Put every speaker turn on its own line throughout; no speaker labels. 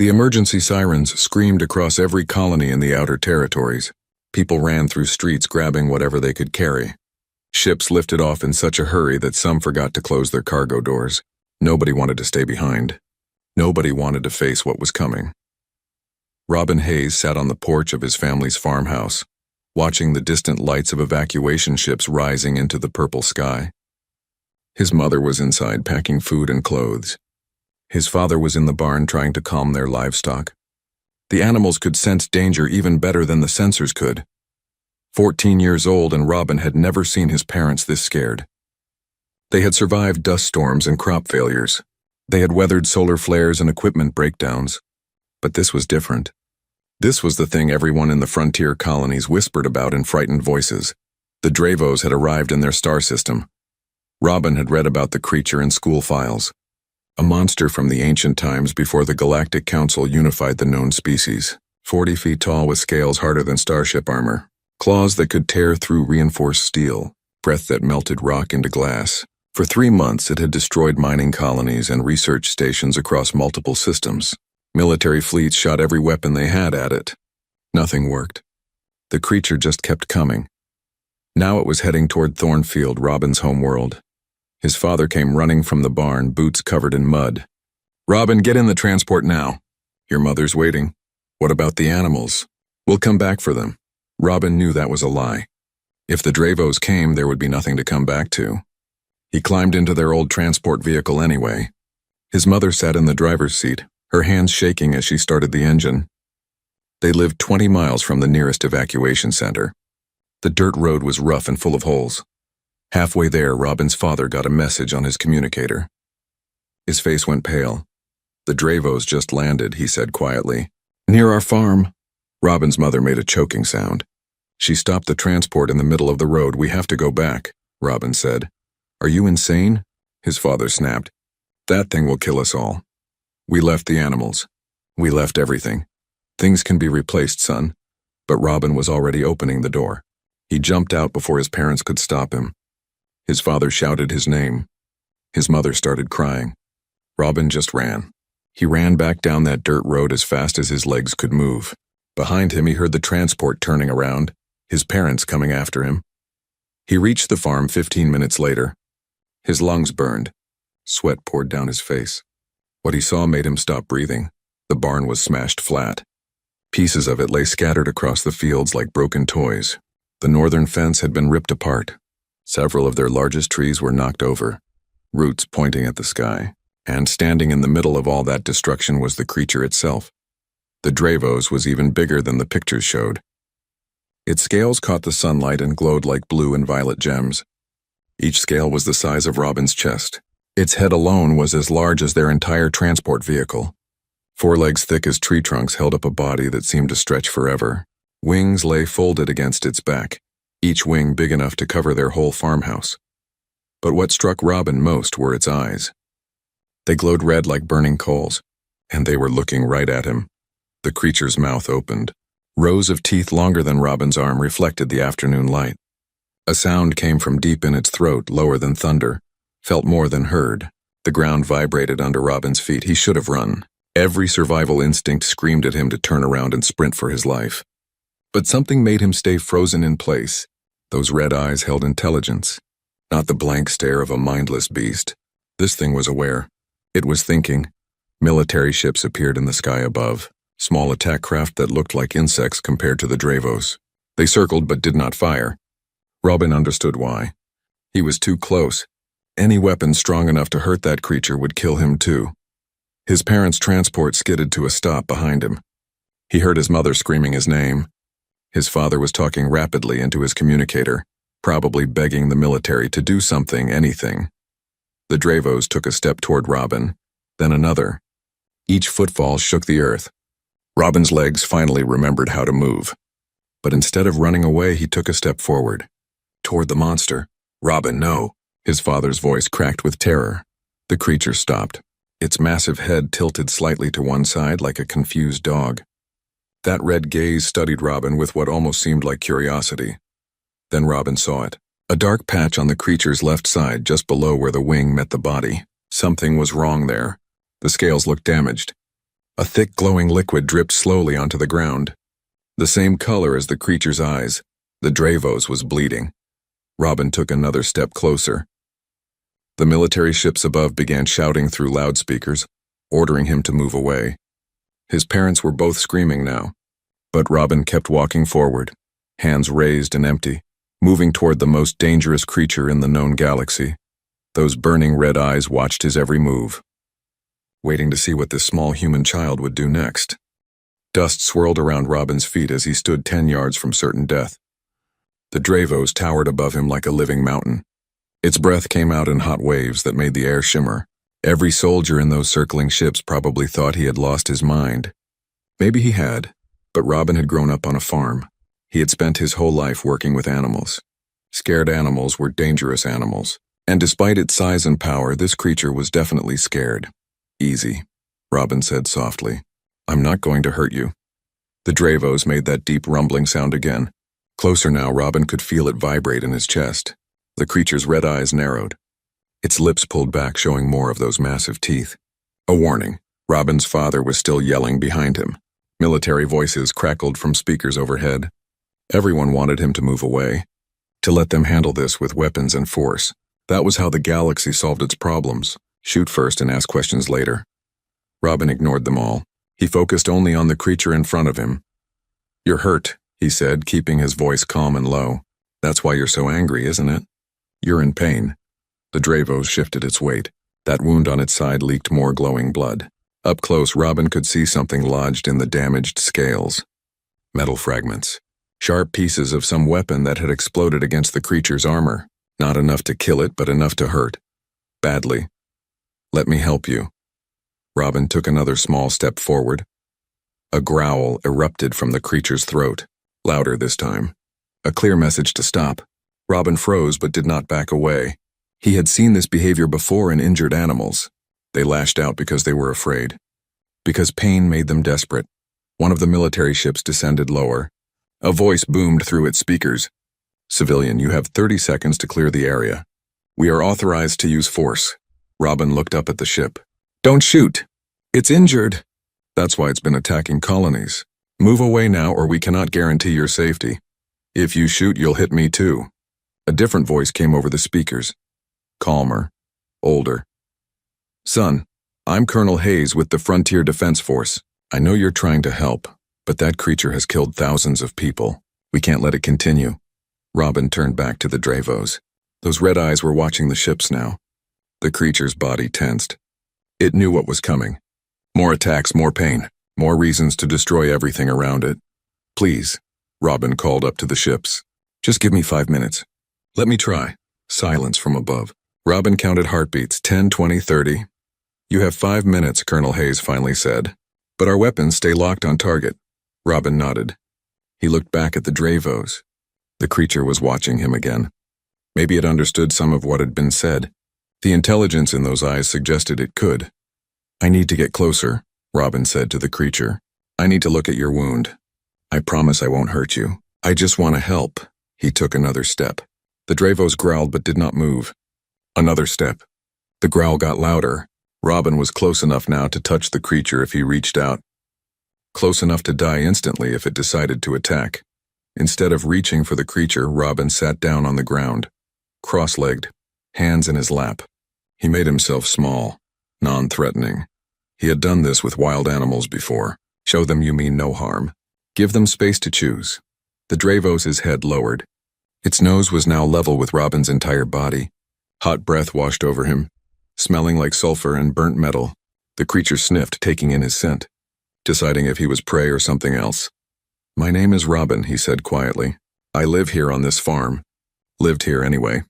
The emergency sirens screamed across every colony in the outer territories. People ran through streets grabbing whatever they could carry. Ships lifted off in such a hurry that some forgot to close their cargo doors. Nobody wanted to stay behind. Nobody wanted to face what was coming. Robin Hayes sat on the porch of his family's farmhouse, watching the distant lights of evacuation ships rising into the purple sky. His mother was inside packing food and clothes. His father was in the barn trying to calm their livestock. The animals could sense danger even better than the sensors could. 14 years old, and Robin had never seen his parents this scared. They had survived dust storms and crop failures. They had weathered solar flares and equipment breakdowns. But this was different. This was the thing everyone in the frontier colonies whispered about in frightened voices. The Dravos had arrived in their star system. Robin had read about the creature in school files. A monster from the ancient times before the Galactic Council unified the known species. 40 feet tall with scales harder than starship armor. Claws that could tear through reinforced steel. Breath that melted rock into glass. For 3 months, it had destroyed mining colonies and research stations across multiple systems. Military fleets shot every weapon they had at it. Nothing worked. The creature just kept coming. Now it was heading toward Thornfield, Robin's homeworld. His father came running from the barn, boots covered in mud. "Robin, get in the transport now. Your mother's waiting." "What about the animals?" "We'll come back for them." Robin knew that was a lie. If the Dravos came, there would be nothing to come back to. He climbed into their old transport vehicle anyway. His mother sat in the driver's seat, her hands shaking as she started the engine. They lived 20 miles from the nearest evacuation center. The dirt road was rough and full of holes. Halfway there, Robin's father got a message on his communicator. His face went pale. "The Dravos just landed," he said quietly. "Near our farm." Robin's mother made a choking sound. She stopped the transport in the middle of the road. "We have to go back," Robin said. "Are you insane?" His father snapped. "That thing will kill us all. We left the animals. We left everything. Things can be replaced, son." But Robin was already opening the door. He jumped out before his parents could stop him. His father shouted his name. His mother started crying. Robin just ran. He ran back down that dirt road as fast as his legs could move. Behind him, he heard the transport turning around, his parents coming after him. He reached the farm 15 minutes later. His lungs burned. Sweat poured down his face. What he saw made him stop breathing. The barn was smashed flat. Pieces of it lay scattered across the fields like broken toys. The northern fence had been ripped apart. Several of their largest trees were knocked over, roots pointing at the sky. And standing in the middle of all that destruction was the creature itself. The Dravos was even bigger than the pictures showed. Its scales caught the sunlight and glowed like blue and violet gems. Each scale was the size of Robin's chest. Its head alone was as large as their entire transport vehicle. Forelegs thick as tree trunks held up a body that seemed to stretch forever. Wings lay folded against its back, each wing big enough to cover their whole farmhouse. But what struck Robin most were its eyes. They glowed red like burning coals, and they were looking right at him. The creature's mouth opened. Rows of teeth longer than Robin's arm reflected the afternoon light. A sound came from deep in its throat, lower than thunder, felt more than heard. The ground vibrated under Robin's feet. He should have run. Every survival instinct screamed at him to turn around and sprint for his life. But something made him stay frozen in place. Those red eyes held intelligence, not the blank stare of a mindless beast. This thing was aware. It was thinking. Military ships appeared in the sky above, small attack craft that looked like insects compared to the Dravos. They circled but did not fire. Robin understood why. He was too close. Any weapon strong enough to hurt that creature would kill him too. His parents' transport skidded to a stop behind him. He heard his mother screaming his name. His father was talking rapidly into his communicator, probably begging the military to do something, anything. The Dravos took a step toward Robin, then another. Each footfall shook the earth. Robin's legs finally remembered how to move. But instead of running away, he took a step forward. Toward the monster. "Robin, no." His father's voice cracked with terror. The creature stopped. Its massive head tilted slightly to one side like a confused dog. That red gaze studied Robin with what almost seemed like curiosity. Then Robin saw it. A dark patch on the creature's left side just below where the wing met the body. Something was wrong there. The scales looked damaged. A thick glowing liquid dripped slowly onto the ground. The same color as the creature's eyes, the Dravos was bleeding. Robin took another step closer. The military ships above began shouting through loudspeakers, ordering him to move away. His parents were both screaming now, but Robin kept walking forward, hands raised and empty, moving toward the most dangerous creature in the known galaxy. Those burning red eyes watched his every move, waiting to see what this small human child would do next. Dust swirled around Robin's feet as he stood 10 yards from certain death. The Dravos towered above him like a living mountain. Its breath came out in hot waves that made the air shimmer. Every soldier in those circling ships probably thought he had lost his mind. Maybe he had, but Robin had grown up on a farm. He had spent his whole life working with animals. Scared animals were dangerous animals, and despite its size and power, this creature was definitely scared. "Easy," Robin said softly. "I'm not going to hurt you." The Dravos made that deep rumbling sound again. Closer now, Robin could feel it vibrate in his chest. The creature's red eyes narrowed. Its lips pulled back, showing more of those massive teeth. A warning. Robin's father was still yelling behind him. Military voices crackled from speakers overhead. Everyone wanted him to move away, to let them handle this with weapons and force. That was how the galaxy solved its problems. Shoot first and ask questions later. Robin ignored them all. He focused only on the creature in front of him. "You're hurt," he said, keeping his voice calm and low. "That's why you're so angry, isn't it? You're in pain." The Dravos shifted its weight. That wound on its side leaked more glowing blood. Up close, Robin could see something lodged in the damaged scales. Metal fragments. Sharp pieces of some weapon that had exploded against the creature's armor. Not enough to kill it, but enough to hurt. Badly. "Let me help you." Robin took another small step forward. A growl erupted from the creature's throat, louder this time. A clear message to stop. Robin froze but did not back away. He had seen this behavior before in injured animals. They lashed out because they were afraid. Because pain made them desperate. One of the military ships descended lower. A voice boomed through its speakers. "Civilian, you have 30 seconds to clear the area. We are authorized to use force." Robin looked up at the ship. "Don't shoot! It's injured." "That's why it's been attacking colonies. Move away now or we cannot guarantee your safety. If you shoot, you'll hit me too." A different voice came over the speakers. Calmer. Older. "Son, I'm Colonel Hayes with the Frontier Defense Force. I know you're trying to help, but that creature has killed thousands of people. We can't let it continue." Robin turned back to the Dravos. Those red eyes were watching the ships now. The creature's body tensed. It knew what was coming. More attacks, more pain, more reasons to destroy everything around it. "Please," Robin called up to the ships. "Just give me 5 minutes. Let me try." Silence from above. Robin counted heartbeats, 10, 20, 30. "You have 5 minutes," Colonel Hayes finally said. "But our weapons stay locked on target." Robin nodded. He looked back at the Dravos. The creature was watching him again. Maybe it understood some of what had been said. The intelligence in those eyes suggested it could. "I need to get closer," Robin said to the creature. "I need to look at your wound. I promise I won't hurt you. I just want to help." He took another step. The Dravos growled but did not move. Another step. The growl got louder. Robin was close enough now to touch the creature if he reached out. Close enough to die instantly if it decided to attack. Instead of reaching for the creature, Robin sat down on the ground, cross-legged, hands in his lap. He made himself small, non-threatening. He had done this with wild animals before. Show them you mean no harm. Give them space to choose. The Dravos' head lowered. Its nose was now level with Robin's entire body. Hot breath washed over him, smelling like sulfur and burnt metal. The creature sniffed, taking in his scent, deciding if he was prey or something else. "My name is Robin," he said quietly. "I live here on this farm. Lived here anyway.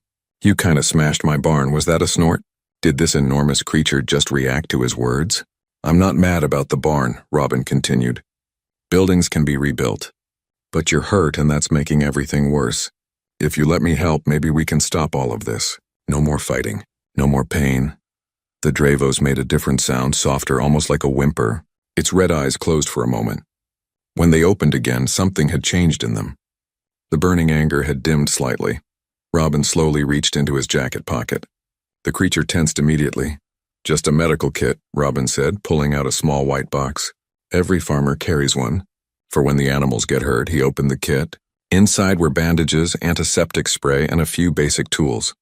You kinda smashed my barn, was that a snort?" Did this enormous creature just react to his words? "I'm not mad about the barn," Robin continued. "Buildings can be rebuilt. But you're hurt and that's making everything worse. If you let me help, maybe we can stop all of this. No more fighting. No more pain." The Dravos made a different sound, softer, almost like a whimper. Its red eyes closed for a moment. When they opened again, something had changed in them. The burning anger had dimmed slightly. Robin slowly reached into his jacket pocket. The creature tensed immediately. "Just a medical kit," Robin said, pulling out a small white box. Every farmer carries one. For when the animals get hurt, he opened the kit. Inside were bandages, antiseptic spray, and a few basic tools.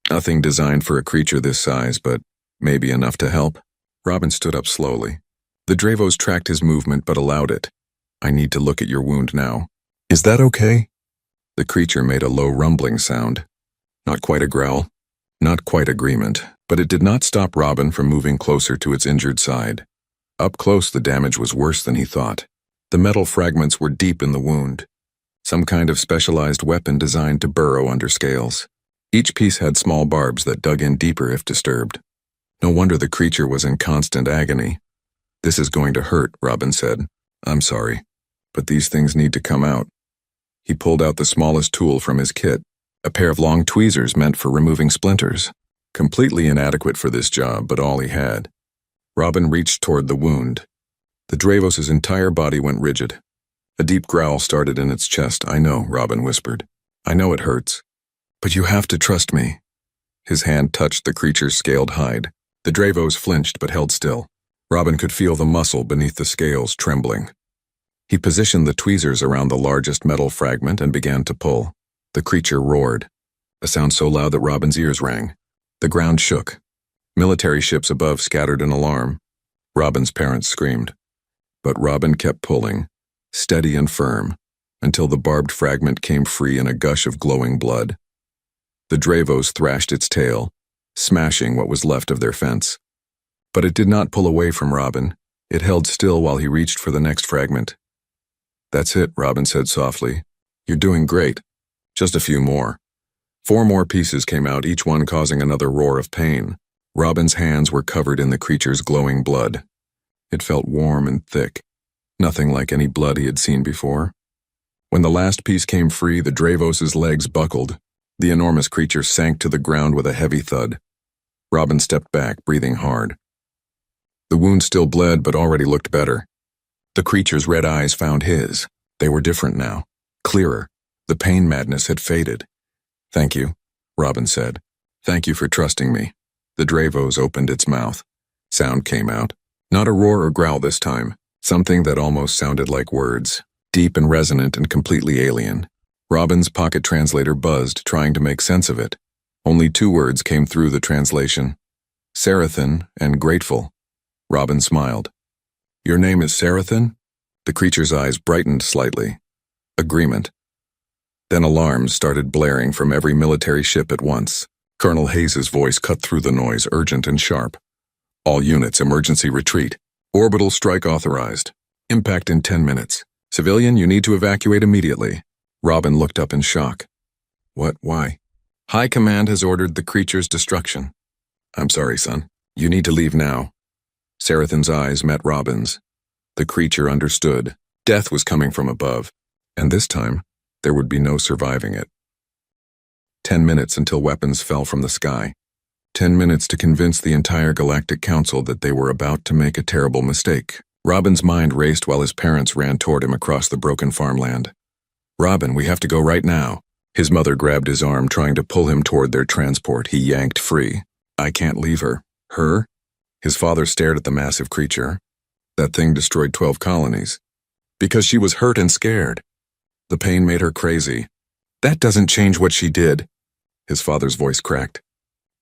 Nothing designed for a creature this size, but maybe enough to help. Robin stood up slowly. The Dravos tracked his movement but allowed it. I need to look at your wound now. Is that okay? The creature made a low rumbling sound. Not quite a growl, not quite agreement, but it did not stop Robin from moving closer to its injured side. Up close, the damage was worse than he thought. The metal fragments were deep in the wound. Some kind of specialized weapon designed to burrow under scales. Each piece had small barbs that dug in deeper if disturbed. No wonder the creature was in constant agony. This is going to hurt, Robin said. I'm sorry, but these things need to come out. He pulled out the smallest tool from his kit, a pair of long tweezers meant for removing splinters. Completely inadequate for this job, but all he had. Robin reached toward the wound. The Dravos' entire body went rigid. A deep growl started in its chest. I know, Robin whispered. I know it hurts. But you have to trust me. His hand touched the creature's scaled hide. The Dravos flinched but held still. Robin could feel the muscle beneath the scales trembling. He positioned the tweezers around the largest metal fragment and began to pull. The creature roared, a sound so loud that Robin's ears rang. The ground shook. Military ships above scattered an alarm. Robin's parents screamed. But Robin kept pulling, steady and firm, until the barbed fragment came free in a gush of glowing blood. The Dravos thrashed its tail, smashing what was left of their fence. But it did not pull away from Robin. It held still while he reached for the next fragment. That's it, Robin said softly. You're doing great. Just a few more. 4 more pieces came out, each one causing another roar of pain. Robin's hands were covered in the creature's glowing blood. It felt warm and thick, nothing like any blood he had seen before. When the last piece came free, the Dravos' legs buckled. The enormous creature sank to the ground with a heavy thud. Robin stepped back, breathing hard. The wound still bled, but already looked better. The creature's red eyes found his. They were different now, clearer. The pain madness had faded. Thank you, Robin said. Thank you for trusting me. The Dravos opened its mouth. Sound came out. Not a roar or growl this time. Something that almost sounded like words. Deep and resonant and completely alien. Robin's pocket translator buzzed, trying to make sense of it. Only 2 words came through the translation. Sarathan and grateful. Robin smiled. Your name is Sarathan? The creature's eyes brightened slightly. Agreement. Then alarms started blaring from every military ship at once. Colonel Hayes's voice cut through the noise, urgent and sharp. All units, emergency retreat. Orbital strike authorized. Impact in 10 minutes. Civilian, you need to evacuate immediately. Robin looked up in shock. What? Why? High Command has ordered the creature's destruction. I'm sorry, son. You need to leave now. Sarathan's eyes met Robin's. The creature understood. Death was coming from above, and this time, there would be no surviving it. 10 minutes until weapons fell from the sky. 10 minutes to convince the entire Galactic Council that they were about to make a terrible mistake. Robin's mind raced while his parents ran toward him across the broken farmland. Robin, we have to go right now. His mother grabbed his arm, trying to pull him toward their transport. He yanked free. I can't leave her. Her? His father stared at the massive creature. That thing destroyed 12 colonies. Because she was hurt and scared. The pain made her crazy. That doesn't change what she did. His father's voice cracked.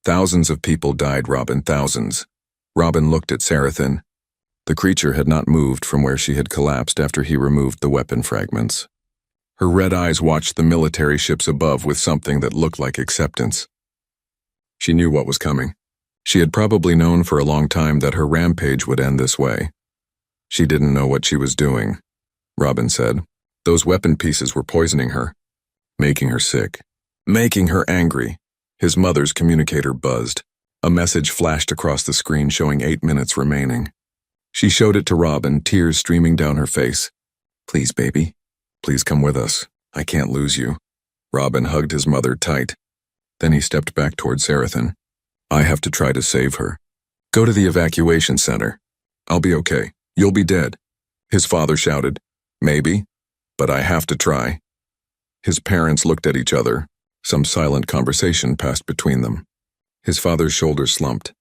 Thousands of people died, Robin, thousands. Robin looked at Sarathan. The creature had not moved from where she had collapsed after he removed the weapon fragments. Her red eyes watched the military ships above with something that looked like acceptance. She knew what was coming. She had probably known for a long time that her rampage would end this way. She didn't know what she was doing, Robin said. Those weapon pieces were poisoning her, making her sick, making her angry. His mother's communicator buzzed. A message flashed across the screen showing 8 minutes remaining. She showed it to Robin, tears streaming down her face. Please, baby. Please come with us. I can't lose you. Robin hugged his mother tight. Then he stepped back toward Sarathan. I have to try to save her. Go to the evacuation center. I'll be okay. You'll be dead. His father shouted. Maybe, but I have to try. His parents looked at each other. Some silent conversation passed between them. His father's shoulders slumped.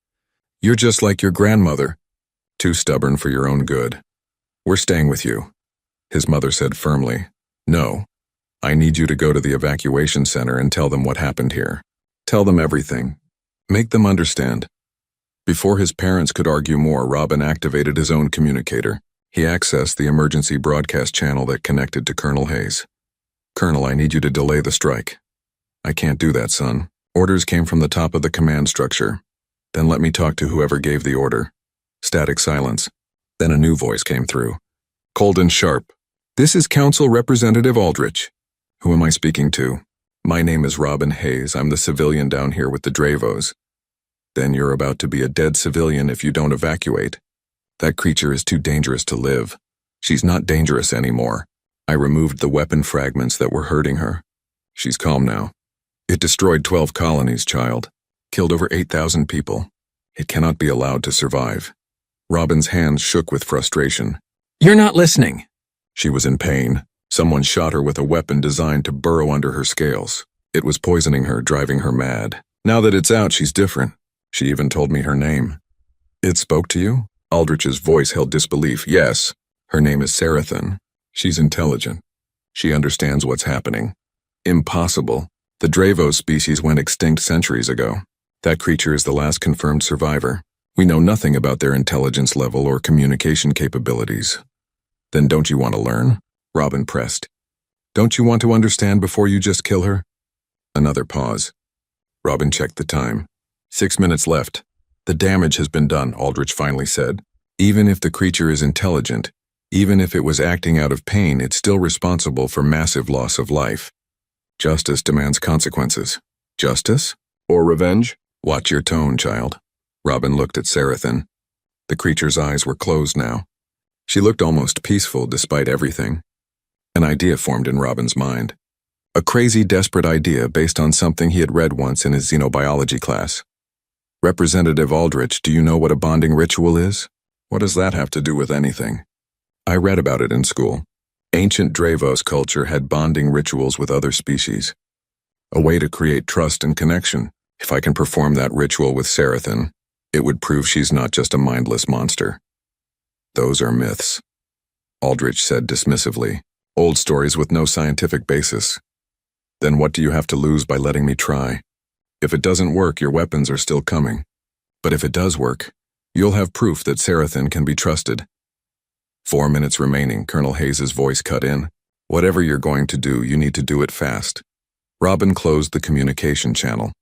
You're just like your grandmother. Too stubborn for your own good. We're staying with you, his mother said firmly. No. I need you to go to the evacuation center and tell them what happened here. Tell them everything. Make them understand. Before his parents could argue more, Robin activated his own communicator. He accessed the emergency broadcast channel that connected to Colonel Hayes. Colonel, I need you to delay the strike. I can't do that, son. Orders came from the top of the command structure. Then let me talk to whoever gave the order. Static silence. Then a new voice came through. Cold and sharp. This is Council Representative Aldrich. Who am I speaking to? My name is Robin Hayes. I'm the civilian down here with the Dravos. Then you're about to be a dead civilian if you don't evacuate. That creature is too dangerous to live. She's not dangerous anymore. I removed the weapon fragments that were hurting her. She's calm now. It destroyed 12 colonies, child. Killed over 8,000 people. It cannot be allowed to survive. Robin's hands shook with frustration. You're not listening. She was in pain. Someone shot her with a weapon designed to burrow under her scales. It was poisoning her, driving her mad. Now that it's out, she's different. She even told me her name. It spoke to you? Aldrich's voice held disbelief. Yes. Her name is Sarathan. She's intelligent. She understands what's happening. Impossible. The Dravo species went extinct centuries ago. That creature is the last confirmed survivor. We know nothing about their intelligence level or communication capabilities. Then don't you want to learn? Robin pressed. Don't you want to understand before you just kill her? Another pause. Robin checked the time. 6 minutes left. The damage has been done, Aldrich finally said. Even if the creature is intelligent, even if it was acting out of pain, it's still responsible for massive loss of life. Justice demands consequences. Justice? Or revenge? Watch your tone, child. Robin looked at Sarathan. The creature's eyes were closed now. She looked almost peaceful despite everything. An idea formed in Robin's mind. A crazy, desperate idea based on something he had read once in his xenobiology class. Representative Aldrich, do you know what a bonding ritual is? What does that have to do with anything? I read about it in school. Ancient Dravos culture had bonding rituals with other species. A way to create trust and connection. If I can perform that ritual with Sarathan, it would prove she's not just a mindless monster. Those are myths, Aldrich said dismissively. Old stories with no scientific basis. Then what do you have to lose by letting me try? If it doesn't work, your weapons are still coming. But if it does work, you'll have proof that Sarathan can be trusted. 4 minutes remaining, Colonel Hayes' voice cut in. Whatever you're going to do, you need to do it fast. Robin closed the communication channel.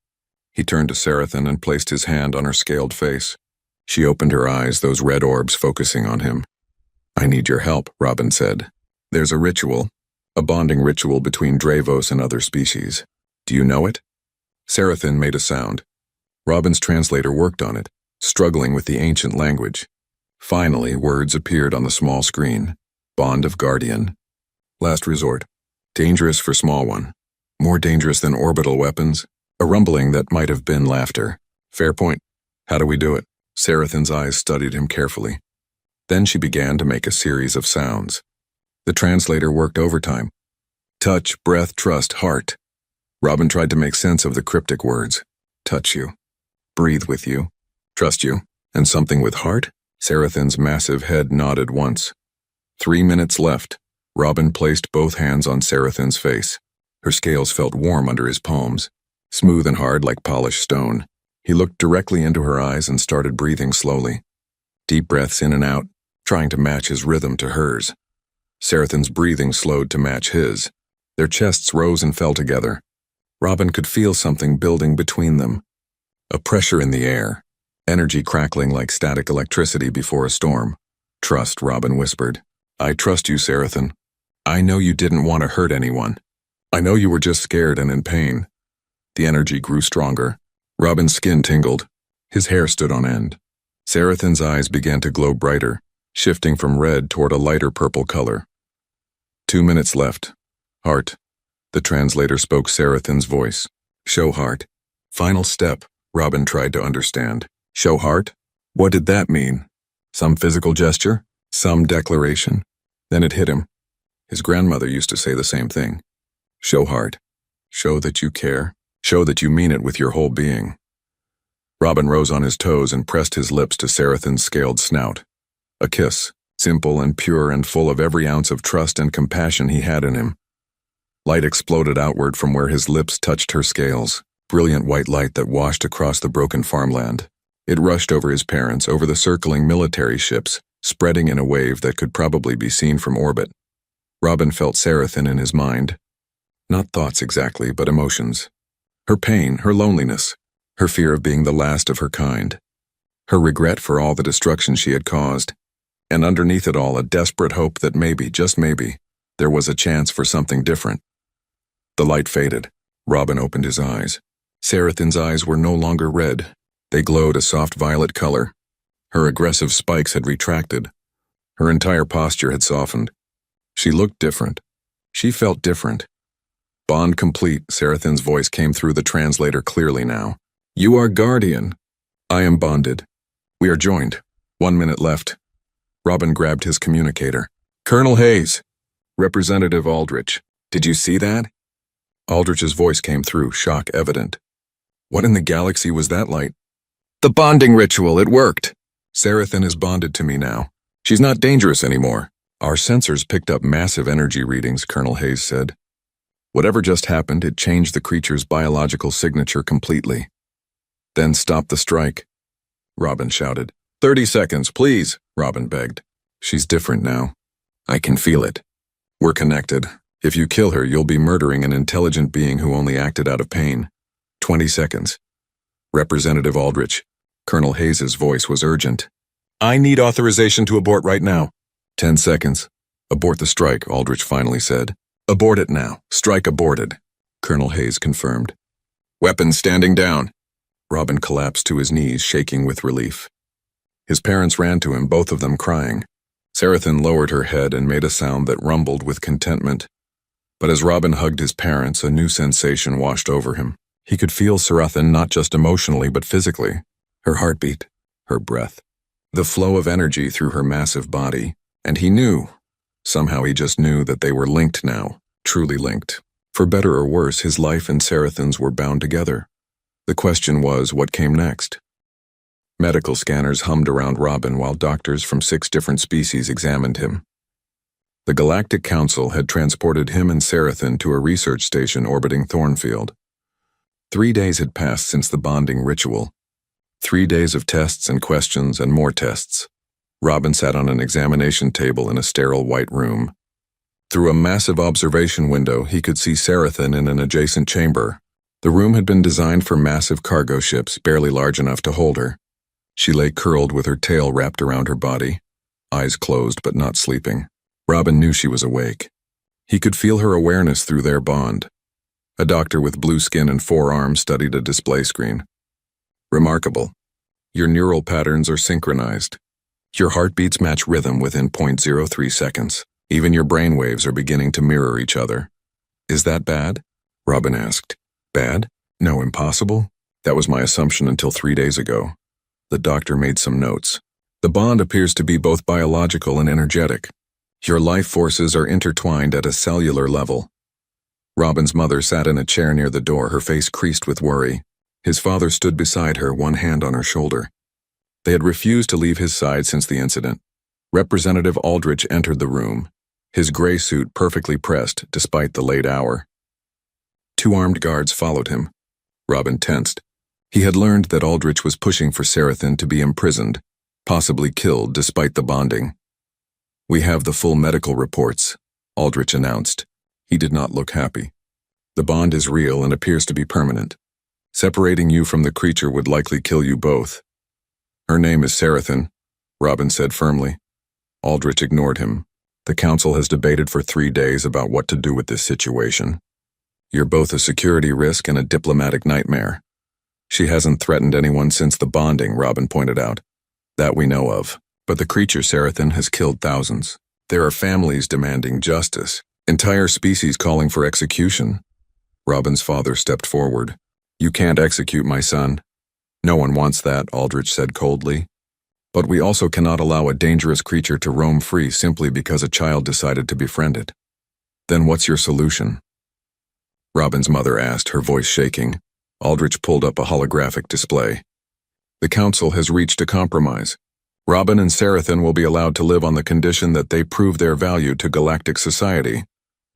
He turned to Sarathan and placed his hand on her scaled face. She opened her eyes, those red orbs focusing on him. I need your help, Robin said. There's a ritual, a bonding ritual between Dravos and other species. Do you know it? Sarathan made a sound. Robin's translator worked on it, struggling with the ancient language. Finally, words appeared on the small screen. Bond of Guardian. Last resort. Dangerous for small one. More dangerous than orbital weapons. A rumbling that might have been laughter. Fair point. How do we do it? Sarathan's eyes studied him carefully. Then she began to make a series of sounds. The translator worked overtime. Touch, breath, trust, heart. Robin tried to make sense of the cryptic words. Touch you. Breathe with you. Trust you. And something with heart? Sarathan's massive head nodded once. 3 minutes left. Robin placed both hands on Sarathan's face. Her scales felt warm under his palms, smooth and hard like polished stone. He looked directly into her eyes and started breathing slowly. Deep breaths in and out, trying to match his rhythm to hers. Sarathan's breathing slowed to match his. Their chests rose and fell together. Robin could feel something building between them. A pressure in the air. Energy crackling like static electricity before a storm. Trust, Robin whispered. I trust you, Sarathan. I know you didn't want to hurt anyone. I know you were just scared and in pain. The energy grew stronger. Robin's skin tingled. His hair stood on end. Sarathan's eyes began to glow brighter, shifting from red toward a lighter purple color. 2 minutes left. Heart. The translator spoke Sarathan's voice. Show heart. Final step, Robin tried to understand. Show heart? What did that mean? Some physical gesture? Some declaration? Then it hit him. His grandmother used to say the same thing. Show heart. Show that you care. Show that you mean it with your whole being. Robin rose on his toes and pressed his lips to Sarathan's scaled snout. A kiss. simple and pure and full of every ounce of trust and compassion he had in him. Light exploded outward from where his lips touched her scales, brilliant white light that washed across the broken farmland. It rushed over his parents, over the circling military ships, spreading in a wave that could probably be seen from orbit. Robin felt Sarathan in his mind. Not thoughts exactly, but emotions. Her pain, her loneliness, her fear of being the last of her kind, her regret for all the destruction she had caused, and underneath it all a desperate hope that maybe, just maybe, there was a chance for something different. The light faded. Robin opened his eyes. Sarathan's eyes were no longer red. They glowed a soft violet color. Her aggressive spikes had retracted. Her entire posture had softened. She looked different. She felt different. Bond complete, Sarathan's voice came through the translator clearly now. You are Guardian. I am bonded. We are joined. 1 minute left. Robin grabbed his communicator. Colonel Hayes. Representative Aldrich. Did you see that? Aldrich's voice came through, shock evident. What in the galaxy was that light? The bonding ritual, it worked. Sarathan is bonded to me now. She's not dangerous anymore. Our sensors picked up massive energy readings, Colonel Hayes said. Whatever just happened, it changed the creature's biological signature completely. Then stop the strike. Robin shouted. 30 seconds, please, Robin begged. She's different now. I can feel it. We're connected. If you kill her, you'll be murdering an intelligent being who only acted out of pain. 20 seconds. Representative Aldrich. Colonel Hayes's voice was urgent. I need authorization to abort right now. 10 seconds. Abort the strike, Aldrich finally said. Abort it now. Strike aborted. Colonel Hayes confirmed. Weapons standing down. Robin collapsed to his knees, shaking with relief. His parents ran to him, both of them crying. Sarathan lowered her head and made a sound that rumbled with contentment. But as Robin hugged his parents, a new sensation washed over him. He could feel Sarathan not just emotionally but physically. Her heartbeat, her breath, the flow of energy through her massive body. And he knew. Somehow he just knew that they were linked now, truly linked. For better or worse, his life and Sarathan's were bound together. The question was, what came next? Medical scanners hummed around Robin while doctors from 6 different species examined him. The Galactic Council had transported him and Sarathan to a research station orbiting Thornfield. 3 days had passed since the bonding ritual. 3 days of tests and questions and more tests. Robin sat on an examination table in a sterile white room. Through a massive observation window, he could see Sarathan in an adjacent chamber. The room had been designed for massive cargo ships, barely large enough to hold her. She lay curled with her tail wrapped around her body, eyes closed but not sleeping. Robin knew she was awake. He could feel her awareness through their bond. A doctor with blue skin and 4 arms studied a display screen. Remarkable. Your neural patterns are synchronized. Your heartbeats match rhythm within 0.03 seconds. Even your brainwaves are beginning to mirror each other. Is that bad? Robin asked. Bad? No, impossible? That was my assumption until 3 days ago. The doctor made some notes. The bond appears to be both biological and energetic. Your life forces are intertwined at a cellular level. Robin's mother sat in a chair near the door, her face creased with worry. His father stood beside her, one hand on her shoulder. They had refused to leave his side since the incident. Representative Aldrich entered the room, his gray suit perfectly pressed despite the late hour. 2 armed guards followed him. Robin tensed. He had learned that Aldrich was pushing for Sarathan to be imprisoned, possibly killed despite the bonding. We have the full medical reports, Aldrich announced. He did not look happy. The bond is real and appears to be permanent. Separating you from the creature would likely kill you both. Her name is Sarathan, Robin said firmly. Aldrich ignored him. The council has debated for 3 days about what to do with this situation. You're both a security risk and a diplomatic nightmare. She hasn't threatened anyone since the bonding, Robin pointed out. That we know of. But the creature Sarathan has killed thousands. There are families demanding justice, entire species calling for execution. Robin's father stepped forward. You can't execute my son. No one wants that, Aldrich said coldly. But we also cannot allow a dangerous creature to roam free simply because a child decided to befriend it. Then what's your solution? Robin's mother asked, her voice shaking. Aldrich pulled up a holographic display. The council has reached a compromise. Robin and Sarathan will be allowed to live on the condition that they prove their value to galactic society.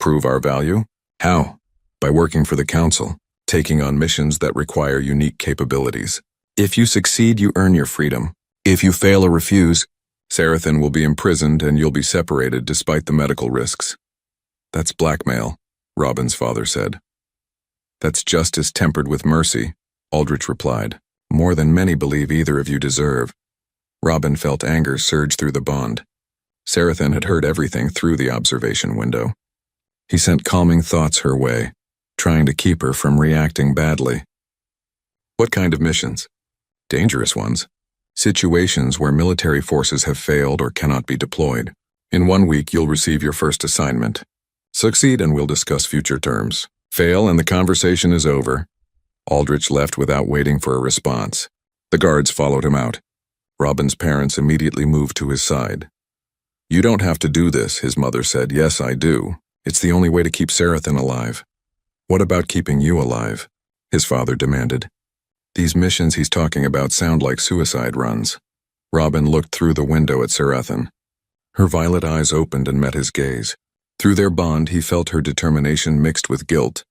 Prove our value? How? By working for the Council, taking on missions that require unique capabilities. If you succeed, you earn your freedom. If you fail or refuse, Sarathan will be imprisoned and you'll be separated despite the medical risks. That's blackmail, Robin's father said. That's justice tempered with mercy, Aldrich replied. More than many believe either of you deserve. Robin felt anger surge through the bond. Sarathan had heard everything through the observation window. He sent calming thoughts her way, trying to keep her from reacting badly. What kind of missions? Dangerous ones. Situations where military forces have failed or cannot be deployed. In 1 week, you'll receive your first assignment. Succeed and we'll discuss future terms. Fail and the conversation is over. Aldrich left without waiting for a response. The guards followed him out. Robin's parents immediately moved to his side. You don't have to do this, his mother said. Yes, I do. It's the only way to keep Sarathan alive. What about keeping you alive? His father demanded. These missions he's talking about sound like suicide runs. Robin looked through the window at Sarathan. Her violet eyes opened and met his gaze. Through their bond, he felt her determination mixed with guilt.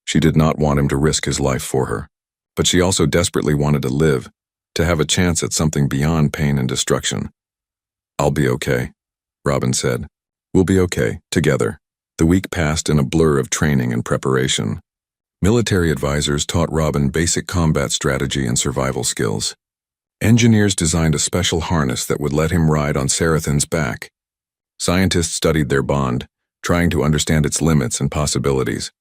She did not want him to risk his life for her, but she also desperately wanted to live, to have a chance at something beyond pain and destruction. I'll be okay, Robin said. We'll be okay, together. The week passed in a blur of training and preparation. Military advisors taught Robin basic combat strategy and survival skills. Engineers designed a special harness that would let him ride on Sarathan's back. Scientists studied their bond, trying to understand its limits and possibilities.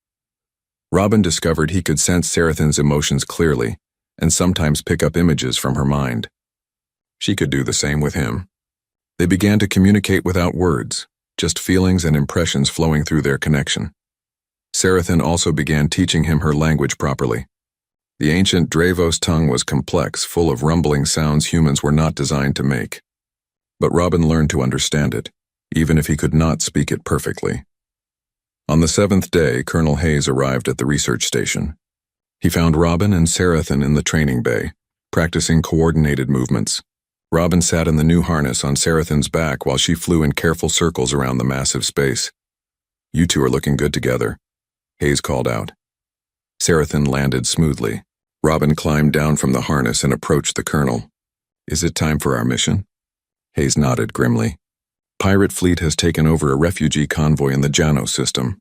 Robin discovered he could sense Sarathan's emotions clearly, and sometimes pick up images from her mind. She could do the same with him. They began to communicate without words, just feelings and impressions flowing through their connection. Sarathan also began teaching him her language properly. The ancient Dravos tongue was complex, full of rumbling sounds humans were not designed to make. But Robin learned to understand it, even if he could not speak it perfectly. On the 7th day, Colonel Hayes arrived at the research station. He found Robin and Sarathan in the training bay, practicing coordinated movements. Robin sat in the new harness on Sarathan's back while she flew in careful circles around the massive space. You two are looking good together, Hayes called out. Sarathan landed smoothly. Robin climbed down from the harness and approached the colonel. Is it time for our mission? Hayes nodded grimly. Pirate fleet has taken over a refugee convoy in the Jano system.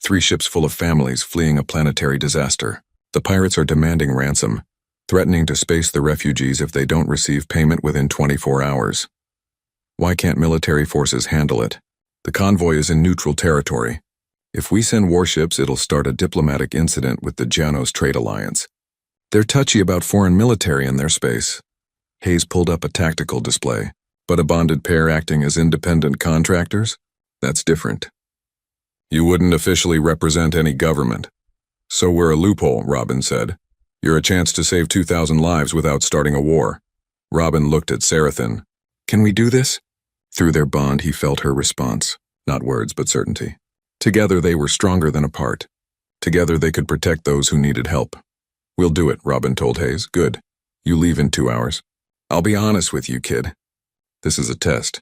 3 ships full of families fleeing a planetary disaster. The pirates are demanding ransom, threatening to space the refugees if they don't receive payment within 24 hours. Why can't military forces handle it? The convoy is in neutral territory. If we send warships, it'll start a diplomatic incident with the Janos Trade Alliance. They're touchy about foreign military in their space. Hayes pulled up a tactical display. But a bonded pair acting as independent contractors? That's different. You wouldn't officially represent any government. So we're a loophole, Robin said. You're a chance to save 2,000 lives without starting a war. Robin looked at Sarathan. Can we do this? Through their bond, he felt her response. Not words, but certainty. Together they were stronger than apart. Together they could protect those who needed help. We'll do it, Robin told Hayes. Good. You leave in 2 hours. I'll be honest with you, kid. This is a test.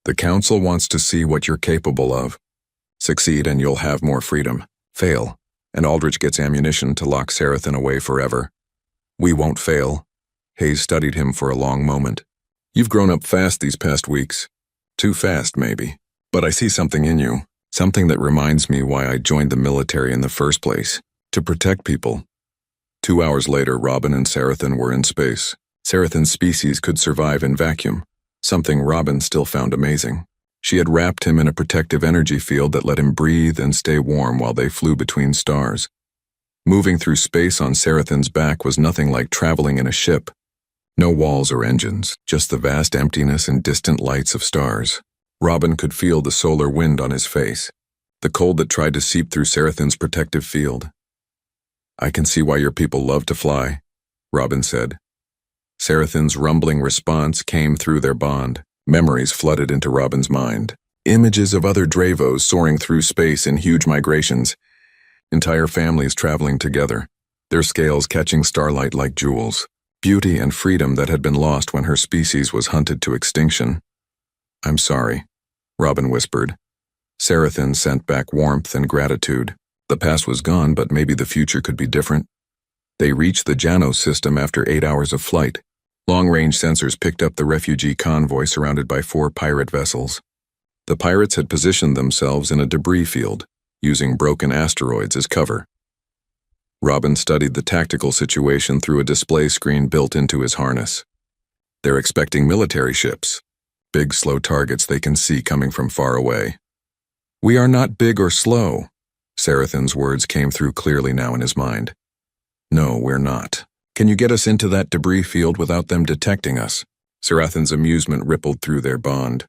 The Council wants to see what you're capable of. Succeed and you'll have more freedom. Fail, and Aldrich gets ammunition to lock Sarathan away forever. We won't fail. Hayes studied him for a long moment. You've grown up fast these past weeks. Too fast, maybe. But I see something in you. Something that reminds me why I joined the military in the first place. To protect people. 2 hours later, Robin and Sarathan were in space. Sarathan's species could survive in vacuum. Something Robin still found amazing. She had wrapped him in a protective energy field that let him breathe and stay warm while they flew between stars. Moving through space on Sarathan's back was nothing like traveling in a ship. No walls or engines, just the vast emptiness and distant lights of stars. Robin could feel the solar wind on his face, the cold that tried to seep through Sarathan's protective field. I can see why your people love to fly, Robin said. Sarathan's rumbling response came through their bond. Memories flooded into Robin's mind. Images of other Dravos soaring through space in huge migrations. Entire families traveling together, their scales catching starlight like jewels. beauty and freedom that had been lost when her species was hunted to extinction. "I'm sorry," Robin whispered. Sarathan sent back warmth and gratitude. The past was gone, but maybe the future could be different. They reached the Janos system after 8 hours of flight. Long-range sensors picked up the refugee convoy surrounded by 4 pirate vessels. The pirates had positioned themselves in a debris field, using broken asteroids as cover. Robin studied the tactical situation through a display screen built into his harness. They're expecting military ships, big, slow targets they can see coming from far away. "We are not big or slow," Sarathan's words came through clearly now in his mind. "No, we're not. Can you get us into that debris field without them detecting us?" Sarathan's amusement rippled through their bond.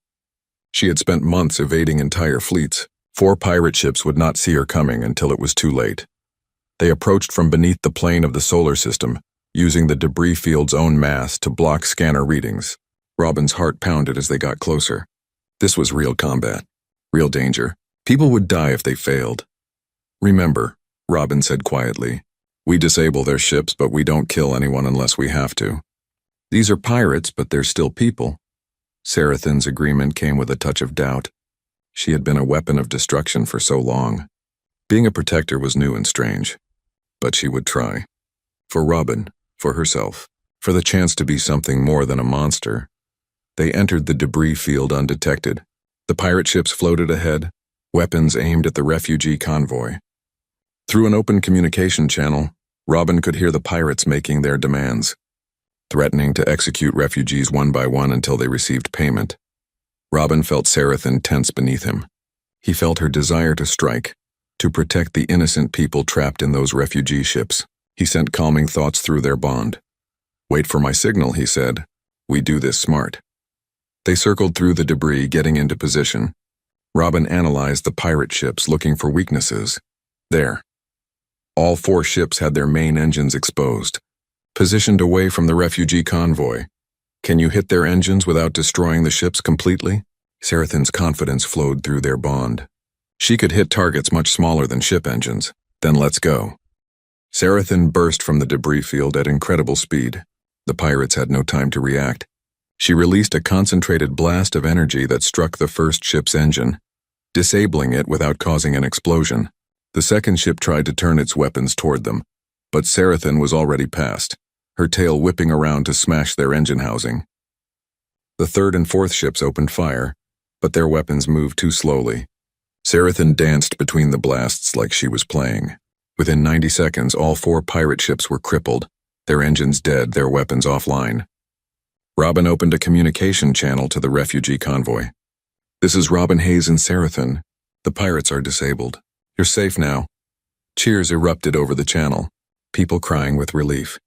She had spent months evading entire fleets. 4 pirate ships would not see her coming until it was too late. They approached from beneath the plane of the solar system, using the debris field's own mass to block scanner readings. Robin's heart pounded as they got closer. This was real combat, real danger. People would die if they failed. "Remember," Robin said quietly, "we disable their ships, but we don't kill anyone unless we have to. These are pirates, but they're still people." Sarathan's agreement came with a touch of doubt. She had been a weapon of destruction for so long. Being a protector was new and strange. But she would try. For Robin, for herself, for the chance to be something more than a monster. They entered the debris field undetected. The pirate ships floated ahead, weapons aimed at the refugee convoy. Through an open communication channel, Robin could hear the pirates making their demands, threatening to execute refugees one by one until they received payment. Robin felt Sarathan tense beneath him. He felt her desire to strike, to protect the innocent people trapped in those refugee ships. He sent calming thoughts through their bond. "Wait for my signal," he said. "We do this smart." They circled through the debris, getting into position. Robin analyzed the pirate ships, looking for weaknesses. There. All 4 ships had their main engines exposed, positioned away from the refugee convoy. "Can you hit their engines without destroying the ships completely?" Sarathan's confidence flowed through their bond. She could hit targets much smaller than ship engines. "Then let's go." Sarathan burst from the debris field at incredible speed. The pirates had no time to react. She released a concentrated blast of energy that struck the first ship's engine, disabling it without causing an explosion. The second ship tried to turn its weapons toward them, but Sarathan was already past, her tail whipping around to smash their engine housing. The third and fourth ships opened fire, but their weapons moved too slowly. Sarathan danced between the blasts like she was playing. Within 90 seconds, all 4 pirate ships were crippled, their engines dead, their weapons offline. Robin opened a communication channel to the refugee convoy. "This is Robin Hayes and Sarathan. The pirates are disabled. You're safe now." Cheers erupted over the channel, people crying with relief,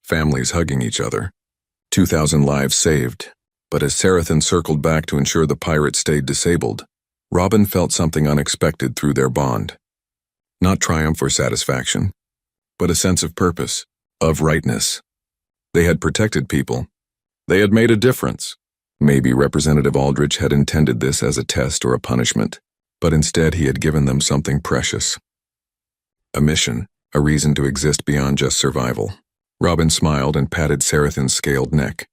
families hugging each other. 2,000 lives saved. But as Sarathan circled back to ensure the pirates stayed disabled, Robin felt something unexpected through their bond. Not triumph or satisfaction, but a sense of purpose, of rightness. They had protected people. They had made a difference. Maybe Representative Aldrich had intended this as a test or a punishment, but instead he had given them something precious. A mission, a reason to exist beyond just survival. Robin smiled and patted Sarathan's scaled neck.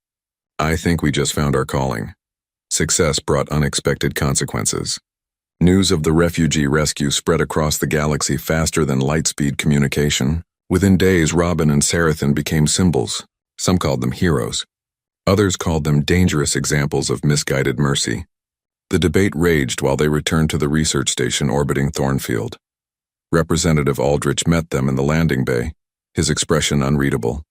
"I think we just found our calling." Success brought unexpected consequences. News of the refugee rescue spread across the galaxy faster than light-speed communication. Within days, Robin and Sarathan became symbols. Some called them heroes. Others called them dangerous examples of misguided mercy. The debate raged while they returned to the research station orbiting Thornfield. Representative Aldrich met them in the landing bay, his expression unreadable.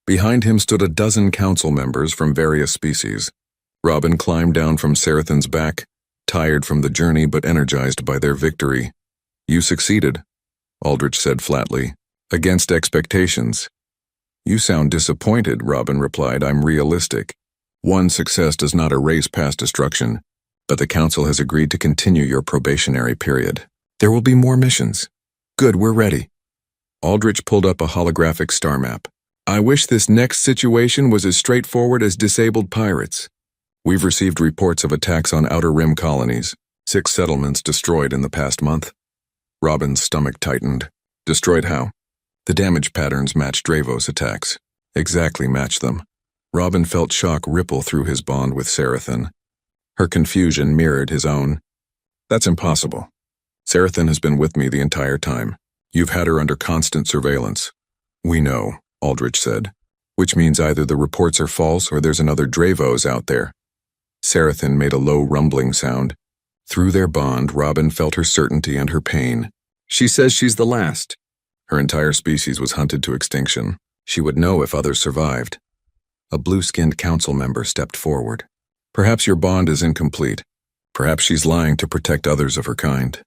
Behind him stood a dozen council members from various species. Robin climbed down from Sarathan's back, tired from the journey but energized by their victory. "You succeeded," Aldrich said flatly, "against expectations." "You sound disappointed," Robin replied. "I'm realistic. One success does not erase past destruction, but the council has agreed to continue your probationary period. There will be more missions." "Good, we're ready." Aldrich pulled up a holographic star map. "I wish this next situation was as straightforward as disabled pirates. We've received reports of attacks on Outer Rim colonies, 6 settlements destroyed in the past month." Robin's stomach tightened. "Destroyed how?" "The damage patterns match Dravos attacks. Exactly match them. Robin felt shock ripple through his bond with Sarathan. Her confusion mirrored his own. That's impossible. Sarathan has been with me the entire time. You've had her under constant surveillance. We know, Aldrich said, which means either the reports are false or there's another Dravos out there. Sarathan made a low rumbling sound. Through their bond, Robin felt her certainty and her pain. She says she's the last. Her entire species was hunted to extinction. She would know if others survived. A blue-skinned council member stepped forward. Perhaps your bond is incomplete. Perhaps she's lying to protect others of her kind.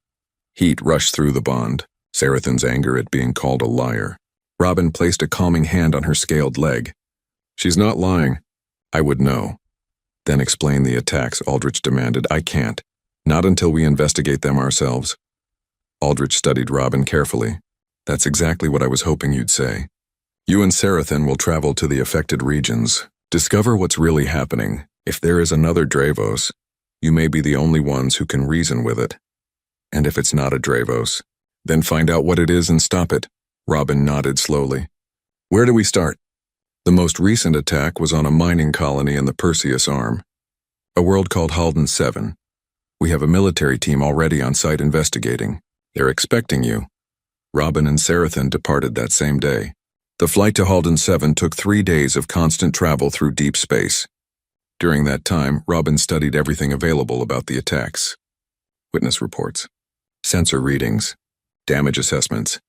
Heat rushed through the bond, Sarathan's anger at being called a liar. Robin placed a calming hand on her scaled leg. She's not lying. I would know. Then explain the attacks, Aldrich demanded. I can't. Not until we investigate them ourselves. Aldrich studied Robin carefully. That's exactly what I was hoping you'd say. You and Sarathan will travel to the affected regions. Discover what's really happening. If there is another Dravos, you may be the only ones who can reason with it. And if it's not a Dravos, then find out what it is and stop it. Robin nodded slowly. Where do we start? The most recent attack was on a mining colony in the Perseus Arm, a world called Halden 7. We have a military team already on site investigating. They're expecting you. Robin and Sarathan departed that same day. The flight to Halden 7 took 3 days of constant travel through deep space. During that time, Robin studied everything available about the attacks. Witness reports, sensor readings, damage assessments.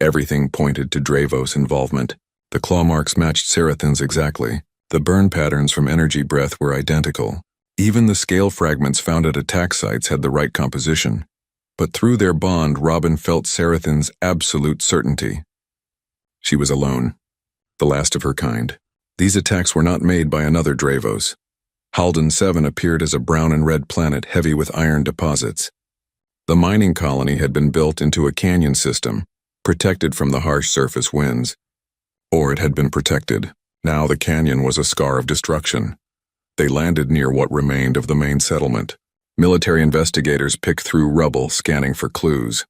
Everything pointed to Dravos involvement. The claw marks matched Sarathan's exactly. The burn patterns from energy breath were identical. Even the scale fragments found at attack sites had the right composition. But through their bond, Robin felt Sarathan's absolute certainty. She was alone, the last of her kind. These attacks were not made by another Dravos. Halden 7 appeared as a brown and red planet heavy with iron deposits. The mining colony had been built into a canyon system, protected from the harsh surface winds. Or it had been protected. Now the canyon was a scar of destruction. They landed near what remained of the main settlement. Military investigators picked through rubble, scanning for clues.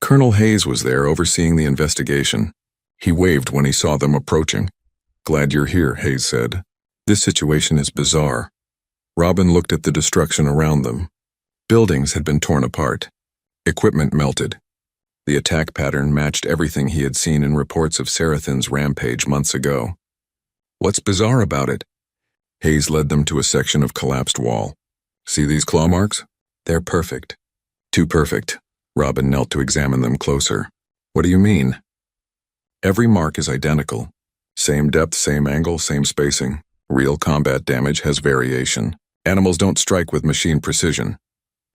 Colonel Hayes was there overseeing the investigation. He waved when he saw them approaching. Glad you're here, Hayes said. This situation is bizarre. Robin looked at the destruction around them. Buildings had been torn apart. Equipment melted. The attack pattern matched everything he had seen in reports of Sarathan's rampage months ago. What's bizarre about it? Hayes led them to a section of collapsed wall. See these claw marks? They're perfect. Too perfect. Robin knelt to examine them closer. What do you mean? Every mark is identical. Same depth, same angle, same spacing. Real combat damage has variation. Animals don't strike with machine precision.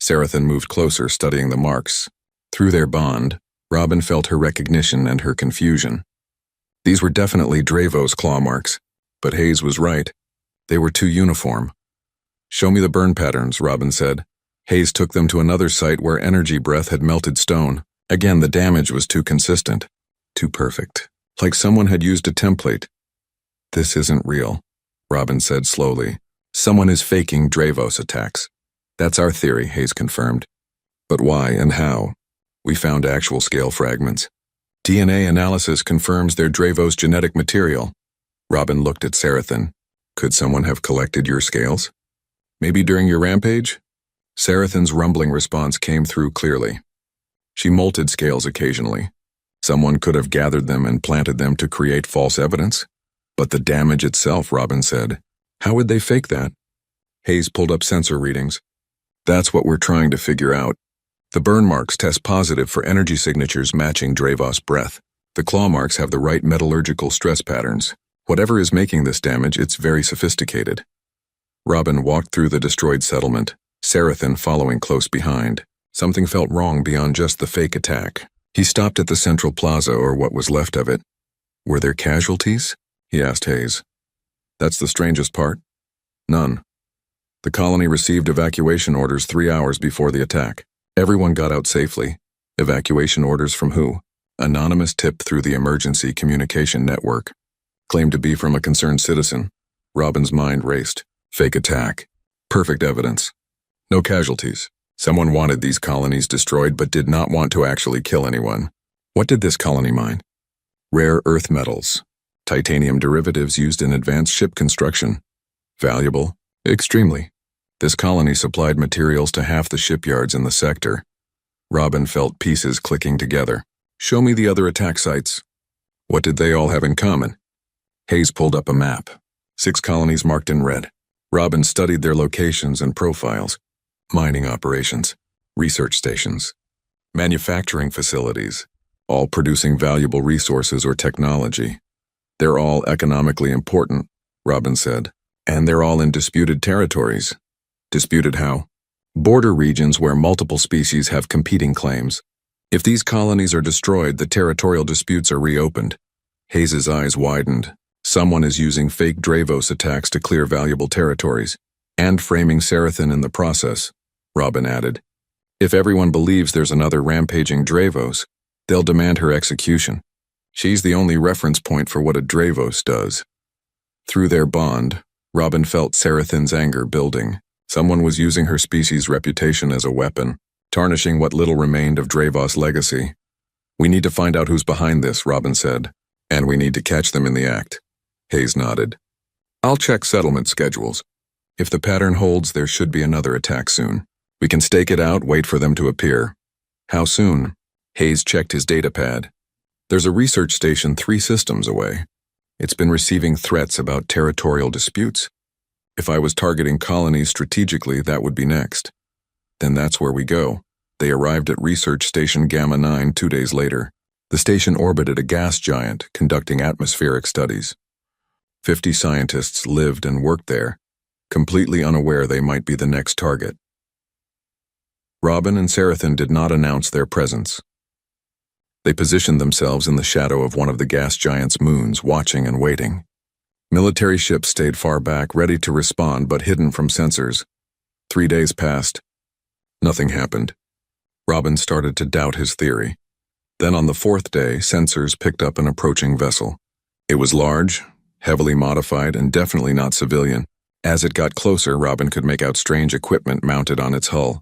Sarathan moved closer, studying the marks. Through their bond, Robin felt her recognition and her confusion. These were definitely Dravos claw marks, but Hayes was right. They were too uniform. Show me the burn patterns, Robin said. Hayes took them to another site where energy breath had melted stone. Again, the damage was too consistent. Too perfect. Like someone had used a template. This isn't real, Robin said slowly. Someone is faking Dravos attacks. That's our theory, Hayes confirmed. But why and how? We found actual scale fragments. DNA analysis confirms they're Dravos genetic material. Robin looked at Sarathan. Could someone have collected your scales? Maybe during your rampage? Sarathan's rumbling response came through clearly. She molted scales occasionally. Someone could have gathered them and planted them to create false evidence. But the damage itself, Robin said. How would they fake that? Hayes pulled up sensor readings. That's what we're trying to figure out. The burn marks test positive for energy signatures matching Dravos breath. The claw marks have the right metallurgical stress patterns. Whatever is making this damage, it's very sophisticated. Robin walked through the destroyed settlement, Sarathan following close behind. Something felt wrong beyond just the fake attack. He stopped at the central plaza, or what was left of it. Were there casualties? He asked Hayes. That's the strangest part. None. The colony received evacuation orders 3 hours before the attack. Everyone got out safely. Evacuation orders from who? Anonymous tip through the emergency communication network. Claimed to be from a concerned citizen. Robin's mind raced. Fake attack. Perfect evidence. No casualties. Someone wanted these colonies destroyed but did not want to actually kill anyone. What did this colony mine? Rare earth metals. Titanium derivatives used in advanced ship construction. Valuable? Extremely. This colony supplied materials to half the shipyards in the sector. Robin felt pieces clicking together. Show me the other attack sites. What did they all have in common? Hayes pulled up a map. 6 colonies marked in red. Robin studied their locations and profiles. Mining operations, research stations, manufacturing facilities, all producing valuable resources or technology. They're all economically important, Robin said, and they're all in disputed territories. Disputed how? Border regions where multiple species have competing claims. If these colonies are destroyed, the territorial disputes are reopened. Hayes's eyes widened. Someone is using fake Dravos attacks to clear valuable territories, and framing Sarathan in the process, Robin added. If everyone believes there's another rampaging Dravos, they'll demand her execution. She's the only reference point for what a Dravos does. Through their bond, Robin felt Sarathan's anger building. Someone was using her species' reputation as a weapon, tarnishing what little remained of Dravos' legacy. We need to find out who's behind this, Robin said, and we need to catch them in the act. Hayes nodded. I'll check settlement schedules. If the pattern holds, there should be another attack soon. We can stake it out, wait for them to appear. How soon? Hayes checked his datapad. There's a research station 3 systems away. It's been receiving threats about territorial disputes. If I was targeting colonies strategically, that would be next. Then that's where we go. They arrived at Research Station Gamma 9 2 days later. The station orbited a gas giant, conducting atmospheric studies. 50 scientists lived and worked there, completely unaware they might be the next target. Robin and Sarathan did not announce their presence. They positioned themselves in the shadow of one of the gas giant's moons, watching and waiting. Military ships stayed far back, ready to respond but hidden from sensors. 3 days passed. Nothing happened. Robin started to doubt his theory. Then on the 4th day, sensors picked up an approaching vessel. It was large, heavily modified, and definitely not civilian. As it got closer, Robin could make out strange equipment mounted on its hull.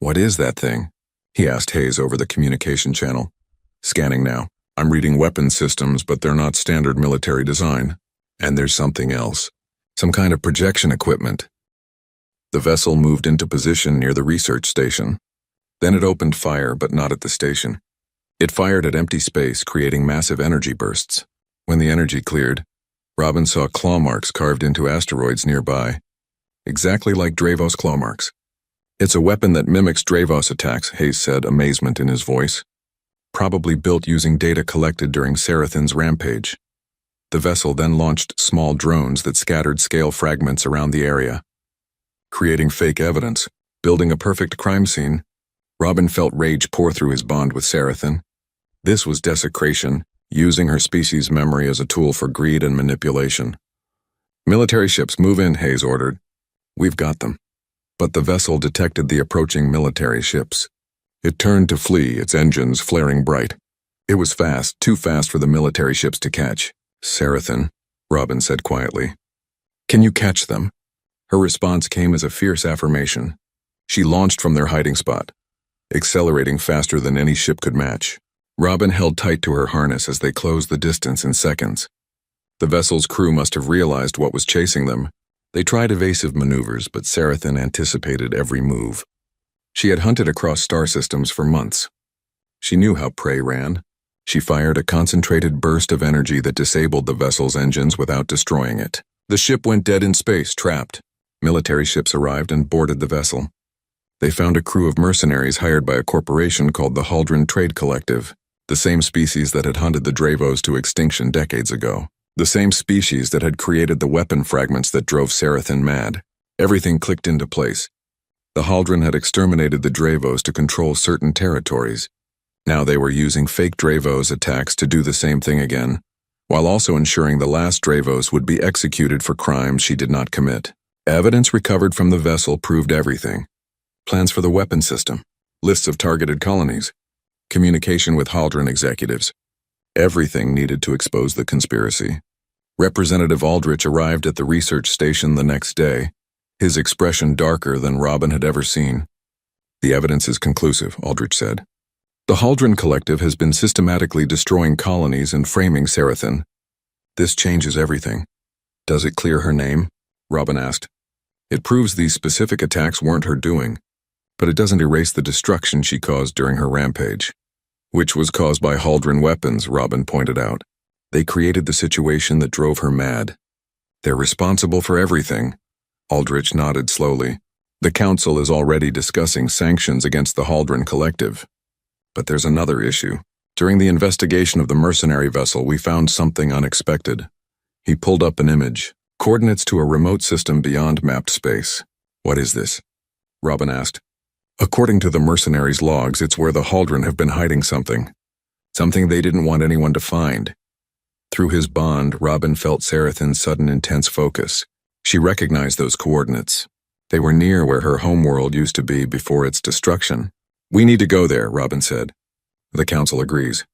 What is that thing? He asked Hayes over the communication channel. Scanning now. I'm reading weapon systems, but they're not standard military design. And there's something else. Some kind of projection equipment. The vessel moved into position near the research station. Then it opened fire, but not at the station. It fired at empty space, creating massive energy bursts. When the energy cleared, Robin saw claw marks carved into asteroids nearby, exactly like Dravos claw marks. It's a weapon that mimics Dravos attacks, Hayes said, amazement in his voice. Probably built using data collected during Sarathan's rampage. The vessel then launched small drones that scattered scale fragments around the area, creating fake evidence, building a perfect crime scene. Robin felt rage pour through his bond with Sarathan. This was desecration, using her species' memory as a tool for greed and manipulation. Military ships, move in, Hayes ordered. We've got them. But the vessel detected the approaching military ships. It turned to flee, its engines flaring bright. It was fast, too fast for the military ships to catch. Sarathan, Robin said quietly. Can you catch them? Her response came as a fierce affirmation. She launched from their hiding spot, accelerating faster than any ship could match. Robin held tight to her harness as they closed the distance in seconds. The vessel's crew must have realized what was chasing them. They tried evasive maneuvers, but Sarathan anticipated every move. She had hunted across star systems for months. She knew how prey ran. She fired a concentrated burst of energy that disabled the vessel's engines without destroying it. The ship went dead in space, trapped. Military ships arrived and boarded the vessel. They found a crew of mercenaries hired by a corporation called the Haldren Trade Collective, the same species that had hunted the Dravos to extinction decades ago. The same species that had created the weapon fragments that drove Sarathan mad. Everything clicked into place. The Haldren had exterminated the Dravos to control certain territories. Now they were using fake Dravos attacks to do the same thing again, while also ensuring the last Dravos would be executed for crimes she did not commit. Evidence recovered from the vessel proved everything. Plans for the weapon system, lists of targeted colonies, communication with Haldren executives. Everything needed to expose the conspiracy. Representative Aldrich arrived at the research station the next day, his expression darker than Robin had ever seen. The evidence is conclusive, Aldrich said. The Haldren Collective has been systematically destroying colonies and framing Sarathan. This changes everything. Does it clear her name? Robin asked. It proves these specific attacks weren't her doing, but it doesn't erase the destruction she caused during her rampage. Which was caused by Haldren weapons, Robin pointed out. They created the situation that drove her mad. They're responsible for everything. Aldrich nodded slowly. The Council is already discussing sanctions against the Haldren Collective. But there's another issue. During the investigation of the mercenary vessel, we found something unexpected. He pulled up an image. Coordinates to a remote system beyond mapped space. What is this? Robin asked. According to the mercenaries' logs, it's where the Haldren have been hiding something. Something they didn't want anyone to find. Through his bond, Robin felt Sarathin's sudden intense focus. She recognized those coordinates. They were near where her homeworld used to be before its destruction. We need to go there, Robin said. The Council agrees.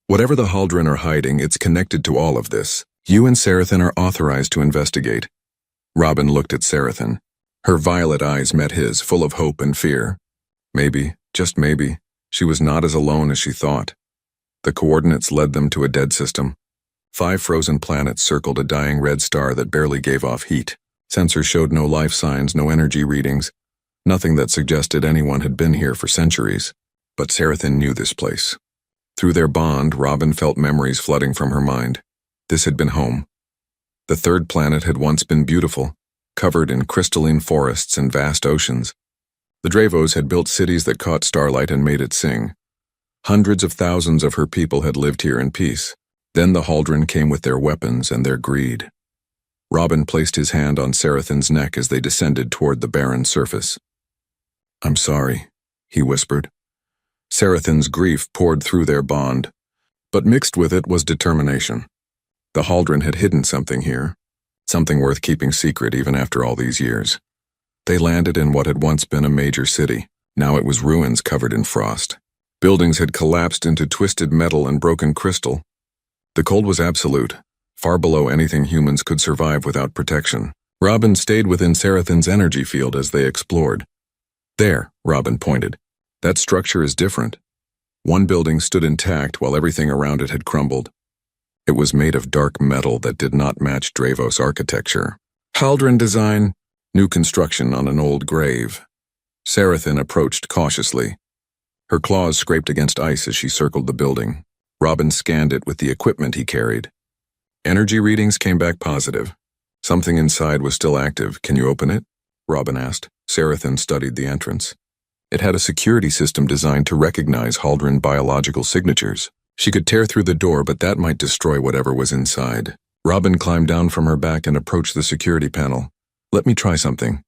Whatever the Haldren are hiding, it's connected to all of this. You and Sarathin are authorized to investigate. Robin looked at Sarathin. Her violet eyes met his, full of hope and fear. Maybe, just maybe, she was not as alone as she thought. The coordinates led them to a dead system. 5 frozen planets circled a dying red star that barely gave off heat. Sensors showed no life signs, no energy readings, nothing that suggested anyone had been here for centuries. But Sarathin knew this place. Through their bond, Robin felt memories flooding from her mind. This had been home. The 3rd planet had once been beautiful, covered in crystalline forests and vast oceans. The Dravos had built cities that caught starlight and made it sing. Hundreds of thousands of her people had lived here in peace. Then the Haldren came with their weapons and their greed. Robin placed his hand on Sarathin's neck as they descended toward the barren surface. I'm sorry, he whispered. Sarathin's grief poured through their bond, but mixed with it was determination. The Haldren had hidden something here, something worth keeping secret even after all these years. They landed in what had once been a major city. Now it was ruins covered in frost. Buildings had collapsed into twisted metal and broken crystal. The cold was absolute, far below anything humans could survive without protection. Robin stayed within Sarathin's energy field as they explored. There, Robin pointed. That structure is different. One building stood intact while everything around it had crumbled. It was made of dark metal that did not match Dravos architecture. Haldren design, new construction on an old grave. Sarathin approached cautiously. Her claws scraped against ice as she circled the building. Robin scanned it with the equipment he carried. Energy readings came back positive. Something inside was still active. Can you open it? Robin asked. Sarathin studied the entrance. It had a security system designed to recognize Haldren biological signatures. She could tear through the door, but that might destroy whatever was inside. Robin climbed down from her back and approached the security panel. Let me try something.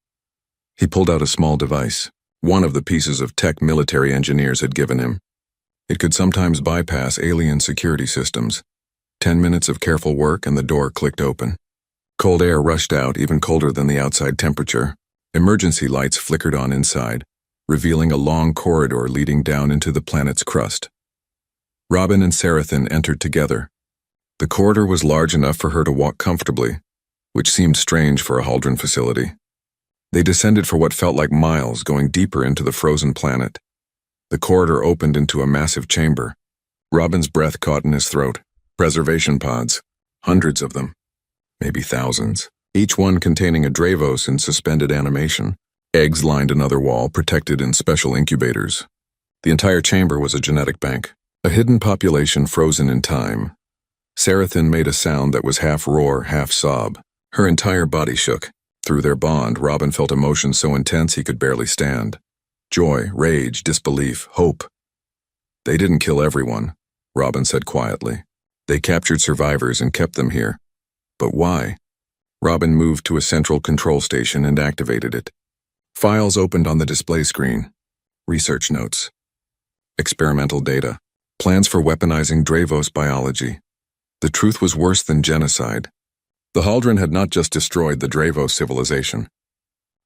He pulled out a small device, one of the pieces of tech military engineers had given him. It could sometimes bypass alien security systems. 10 minutes of careful work and the door clicked open. Cold air rushed out, even colder than the outside temperature. Emergency lights flickered on inside, revealing a long corridor leading down into the planet's crust. Robin and Sarathin entered together. The corridor was large enough for her to walk comfortably, which seemed strange for a Haldren facility. They descended for what felt like miles, going deeper into the frozen planet. The corridor opened into a massive chamber. Robin's breath caught in his throat. Preservation pods. Hundreds of them. Maybe thousands. Each one containing a Dravos in suspended animation. Eggs lined another wall, protected in special incubators. The entire chamber was a genetic bank. A hidden population frozen in time. Sarathin made a sound that was half roar, half sob. Her entire body shook. Through their bond, Robin felt emotion so intense he could barely stand. Joy, rage, disbelief, hope. They didn't kill everyone, Robin said quietly. They captured survivors and kept them here. But why? Robin moved to a central control station and activated it. Files opened on the display screen. Research notes. Experimental data. Plans for weaponizing Dravos biology. The truth was worse than genocide. The Haldren had not just destroyed the Dravos civilization.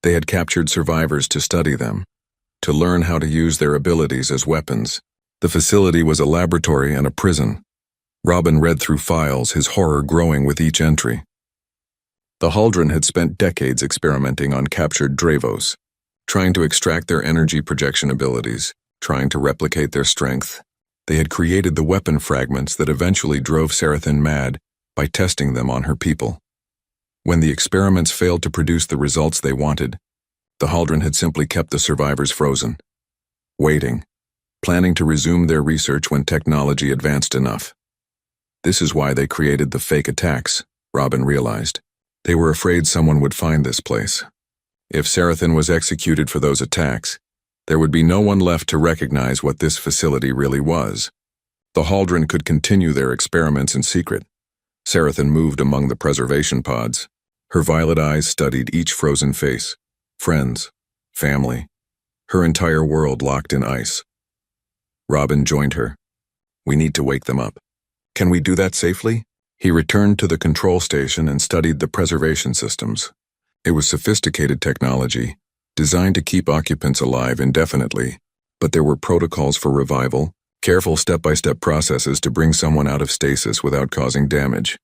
They had captured survivors to study them, to learn how to use their abilities as weapons. The facility was a laboratory and a prison. Robin read through files, his horror growing with each entry. The Haldren had spent decades experimenting on captured Dravos, trying to extract their energy projection abilities, trying to replicate their strength. They had created the weapon fragments that eventually drove Sarathin mad, by testing them on her people. When the experiments failed to produce the results they wanted, the Haldren had simply kept the survivors frozen, waiting, planning to resume their research when technology advanced enough. This is why they created the fake attacks, Robin realized. They were afraid someone would find this place. If Sarathan was executed for those attacks, there would be no one left to recognize what this facility really was. The Haldren could continue their experiments in secret. Sarathan moved among the preservation pods. Her violet eyes studied each frozen face. Friends, family, her entire world locked in ice. Robin joined her. We need to wake them up. Can we do that safely? He returned to the control station and studied the preservation systems. It was sophisticated technology, designed to keep occupants alive indefinitely, but there were protocols for revival, careful step-by-step processes to bring someone out of stasis without causing damage.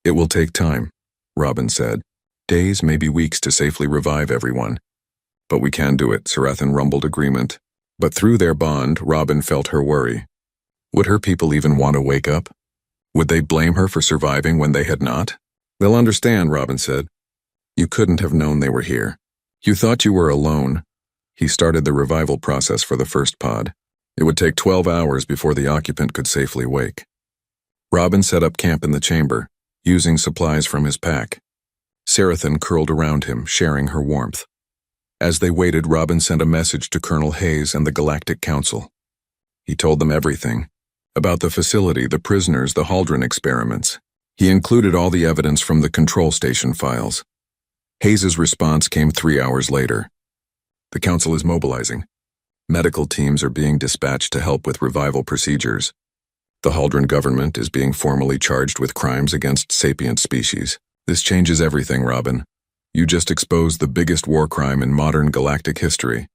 It will take time, Robin said. Days, maybe weeks to safely revive everyone. But we can do it, Sarathan rumbled agreement. But through their bond, Robin felt her worry. Would her people even want to wake up? Would they blame her for surviving when they had not? They'll understand, Robin said. You couldn't have known they were here. You thought you were alone. He started the revival process for the first pod. It would take 12 hours before the occupant could safely wake. Robin set up camp in the chamber, using supplies from his pack. Sarathan curled around him, sharing her warmth. As they waited, Robin sent a message to Colonel Hayes and the Galactic Council. He told them everything. About the facility, the prisoners, the Haldren experiments. He included all the evidence from the control station files. Hayes's response came 3 hours later. The council is mobilizing. Medical teams are being dispatched to help with revival procedures. The Haldren government is being formally charged with crimes against sapient species. This changes everything, Robin. You just exposed the biggest war crime in modern galactic history.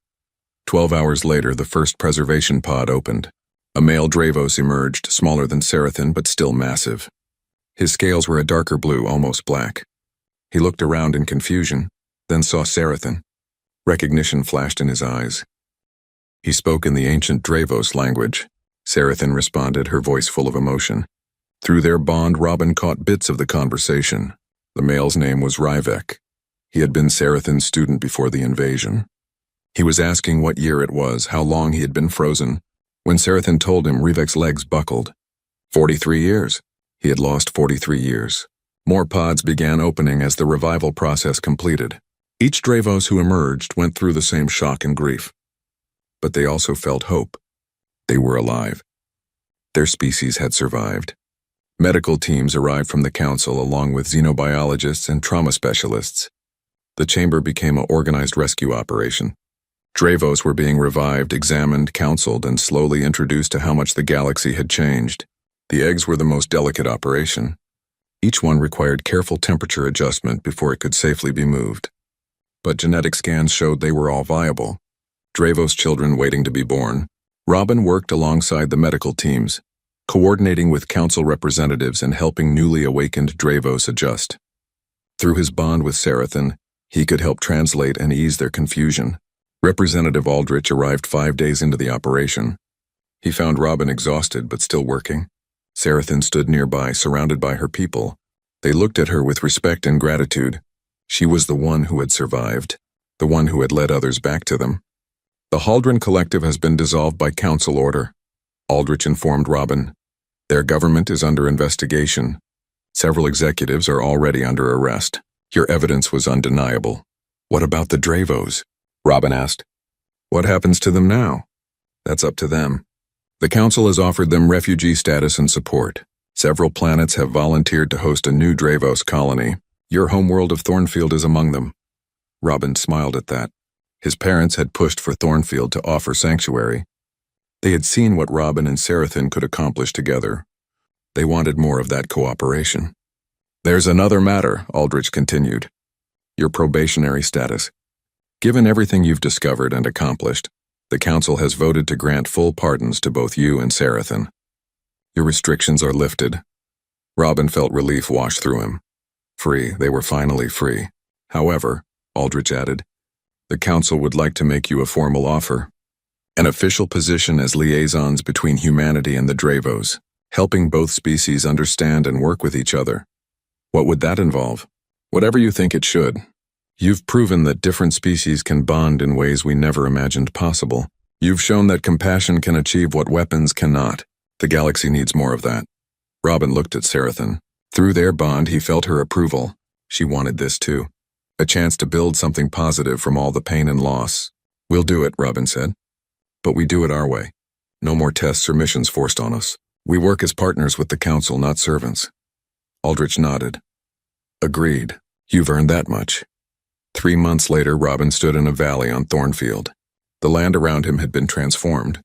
12 hours later, the first preservation pod opened. A male Dravos emerged, smaller than Sarathan, but still massive. His scales were a darker blue, almost black. He looked around in confusion, then saw Sarathan. Recognition flashed in his eyes. He spoke in the ancient Dravos language. Sarathan responded, her voice full of emotion. Through their bond, Robin caught bits of the conversation. The male's name was Ryvek. He had been Sarathan's student before the invasion. He was asking what year it was, how long he had been frozen. When Sarathan told him, Ryvek's legs buckled. 43 years. He had lost 43 years. More pods began opening as the revival process completed. Each Dravos who emerged went through the same shock and grief. But they also felt hope. They were alive. Their species had survived. Medical teams arrived from the council along with xenobiologists and trauma specialists. The chamber became an organized rescue operation. Dravos were being revived, examined, counseled, and slowly introduced to how much the galaxy had changed. The eggs were the most delicate operation. Each one required careful temperature adjustment before it could safely be moved. But genetic scans showed they were all viable. Dravos children waiting to be born. Robin worked alongside the medical teams, coordinating with council representatives and helping newly awakened Dravos adjust. Through his bond with Sarathan, he could help translate and ease their confusion. Representative Aldrich arrived 5 days into the operation. He found Robin exhausted but still working. Sarathan stood nearby, surrounded by her people. They looked at her with respect and gratitude. She was the one who had survived, the one who had led others back to them. The Haldren Collective has been dissolved by council order. Aldrich informed Robin. Their government is under investigation. Several executives are already under arrest. Your evidence was undeniable. What about the Dravos? Robin asked. What happens to them now? That's up to them. The council has offered them refugee status and support. Several planets have volunteered to host a new Dravos colony. Your homeworld of Thornfield is among them. Robin smiled at that. His parents had pushed for Thornfield to offer sanctuary. They had seen what Robin and Sarathan could accomplish together. They wanted more of that cooperation. There's another matter, Aldrich continued. Your probationary status. Given everything you've discovered and accomplished, the council has voted to grant full pardons to both you and Sarathan. Your restrictions are lifted. Robin felt relief wash through him. Free, they were finally free. However, Aldrich added, the council would like to make you a formal offer. An official position as liaisons between humanity and the Dravos, helping both species understand and work with each other. What would that involve? Whatever you think it should. You've proven that different species can bond in ways we never imagined possible. You've shown that compassion can achieve what weapons cannot. The galaxy needs more of that. Robin looked at Sarathan. Through their bond, he felt her approval. She wanted this too. A chance to build something positive from all the pain and loss. We'll do it, Robin said. But we do it our way. No more tests or missions forced on us. We work as partners with the Council, not servants. Aldrich nodded. Agreed. You've earned that much. 3 months later, Robin stood in a valley on Thornfield. The land around him had been transformed.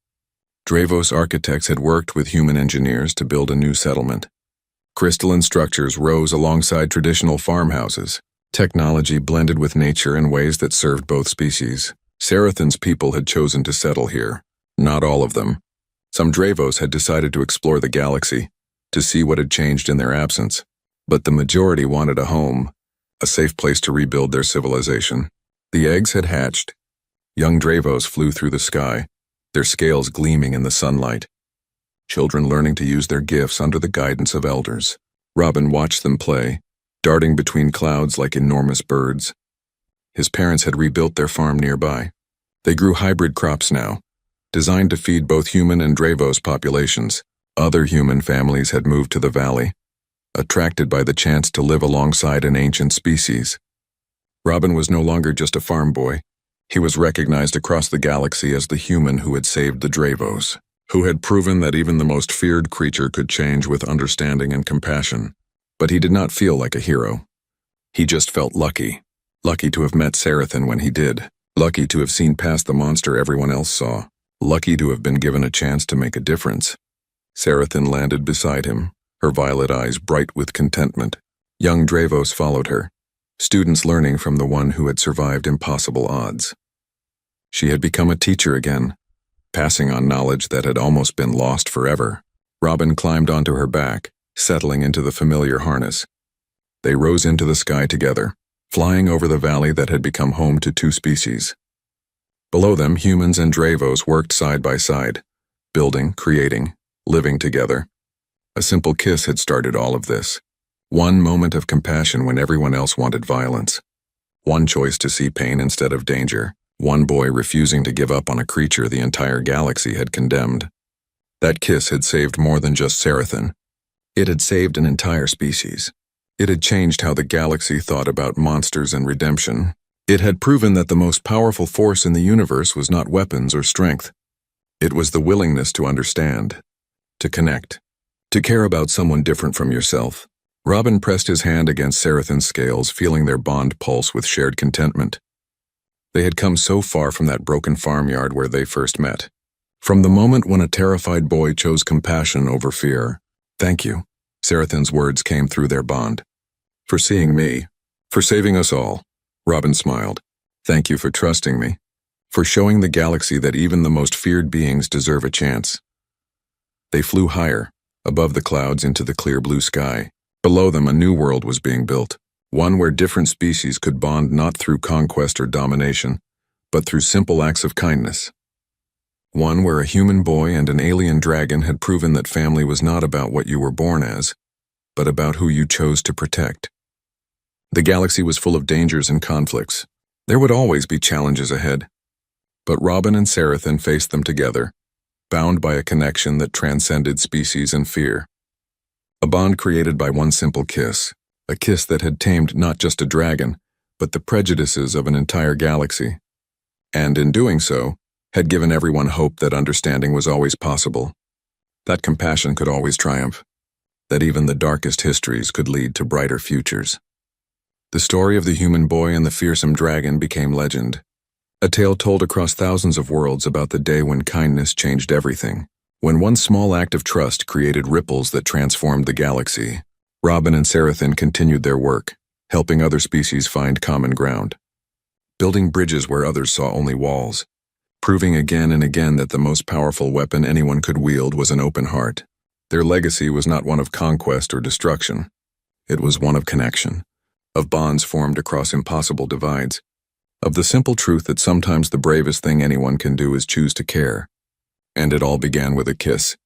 Dravos architects had worked with human engineers to build a new settlement. Crystalline structures rose alongside traditional farmhouses. Technology blended with nature in ways that served both species. Sarathan's people had chosen to settle here. Not all of them. Some Dravos had decided to explore the galaxy, to see what had changed in their absence. But the majority wanted a home, a safe place to rebuild their civilization. The eggs had hatched. Young Dravos flew through the sky, their scales gleaming in the sunlight. Children learning to use their gifts under the guidance of elders. Robin watched them play, darting between clouds like enormous birds. His parents had rebuilt their farm nearby. They grew hybrid crops now, designed to feed both human and Dravos populations. Other human families had moved to the valley, attracted by the chance to live alongside an ancient species. Robin was no longer just a farm boy. He was recognized across the galaxy as the human who had saved the Dravos, who had proven that even the most feared creature could change with understanding and compassion. But he did not feel like a hero. He just felt lucky. Lucky to have met Sarathan when he did. Lucky to have seen past the monster everyone else saw. Lucky to have been given a chance to make a difference. Sarathan landed beside him, her violet eyes bright with contentment. Young Dravos followed her, students learning from the one who had survived impossible odds. She had become a teacher again, passing on knowledge that had almost been lost forever. Robin climbed onto her back, settling into the familiar harness. They rose into the sky together, flying over the valley that had become home to 2 species. Below them, humans and Dravos worked side by side, building, creating, living together. A simple kiss had started all of this. One moment of compassion when everyone else wanted violence. One choice to see pain instead of danger. One boy refusing to give up on a creature the entire galaxy had condemned. That kiss had saved more than just Sarathan. It had saved an entire species. It had changed how the galaxy thought about monsters and redemption. It had proven that the most powerful force in the universe was not weapons or strength. It was the willingness to understand, to connect, to care about someone different from yourself. Robin pressed his hand against Sarathan's scales, feeling their bond pulse with shared contentment. They had come so far from that broken farmyard where they first met. From the moment when a terrified boy chose compassion over fear. Thank you, Sarathan's words came through their bond. For seeing me, for saving us all. Robin smiled. Thank you for trusting me, for showing the galaxy that even the most feared beings deserve a chance. They flew higher, above the clouds into the clear blue sky. Below them, a new world was being built, one where different species could bond not through conquest or domination, but through simple acts of kindness. One where a human boy and an alien dragon had proven that family was not about what you were born as, but about who you chose to protect. The galaxy was full of dangers and conflicts. There would always be challenges ahead. But Robin and Sarathan faced them together, bound by a connection that transcended species and fear. A bond created by one simple kiss, a kiss that had tamed not just a dragon, but the prejudices of an entire galaxy. And in doing so, had given everyone hope that understanding was always possible, that compassion could always triumph, that even the darkest histories could lead to brighter futures. The story of the human boy and the fearsome dragon became legend, a tale told across thousands of worlds about the day when kindness changed everything, when one small act of trust created ripples that transformed the galaxy. Robin and Sarathan continued their work, helping other species find common ground, building bridges where others saw only walls, proving again and again that the most powerful weapon anyone could wield was an open heart. Their legacy was not one of conquest or destruction. It was one of connection, of bonds formed across impossible divides, of the simple truth that sometimes the bravest thing anyone can do is choose to care. And it all began with a kiss.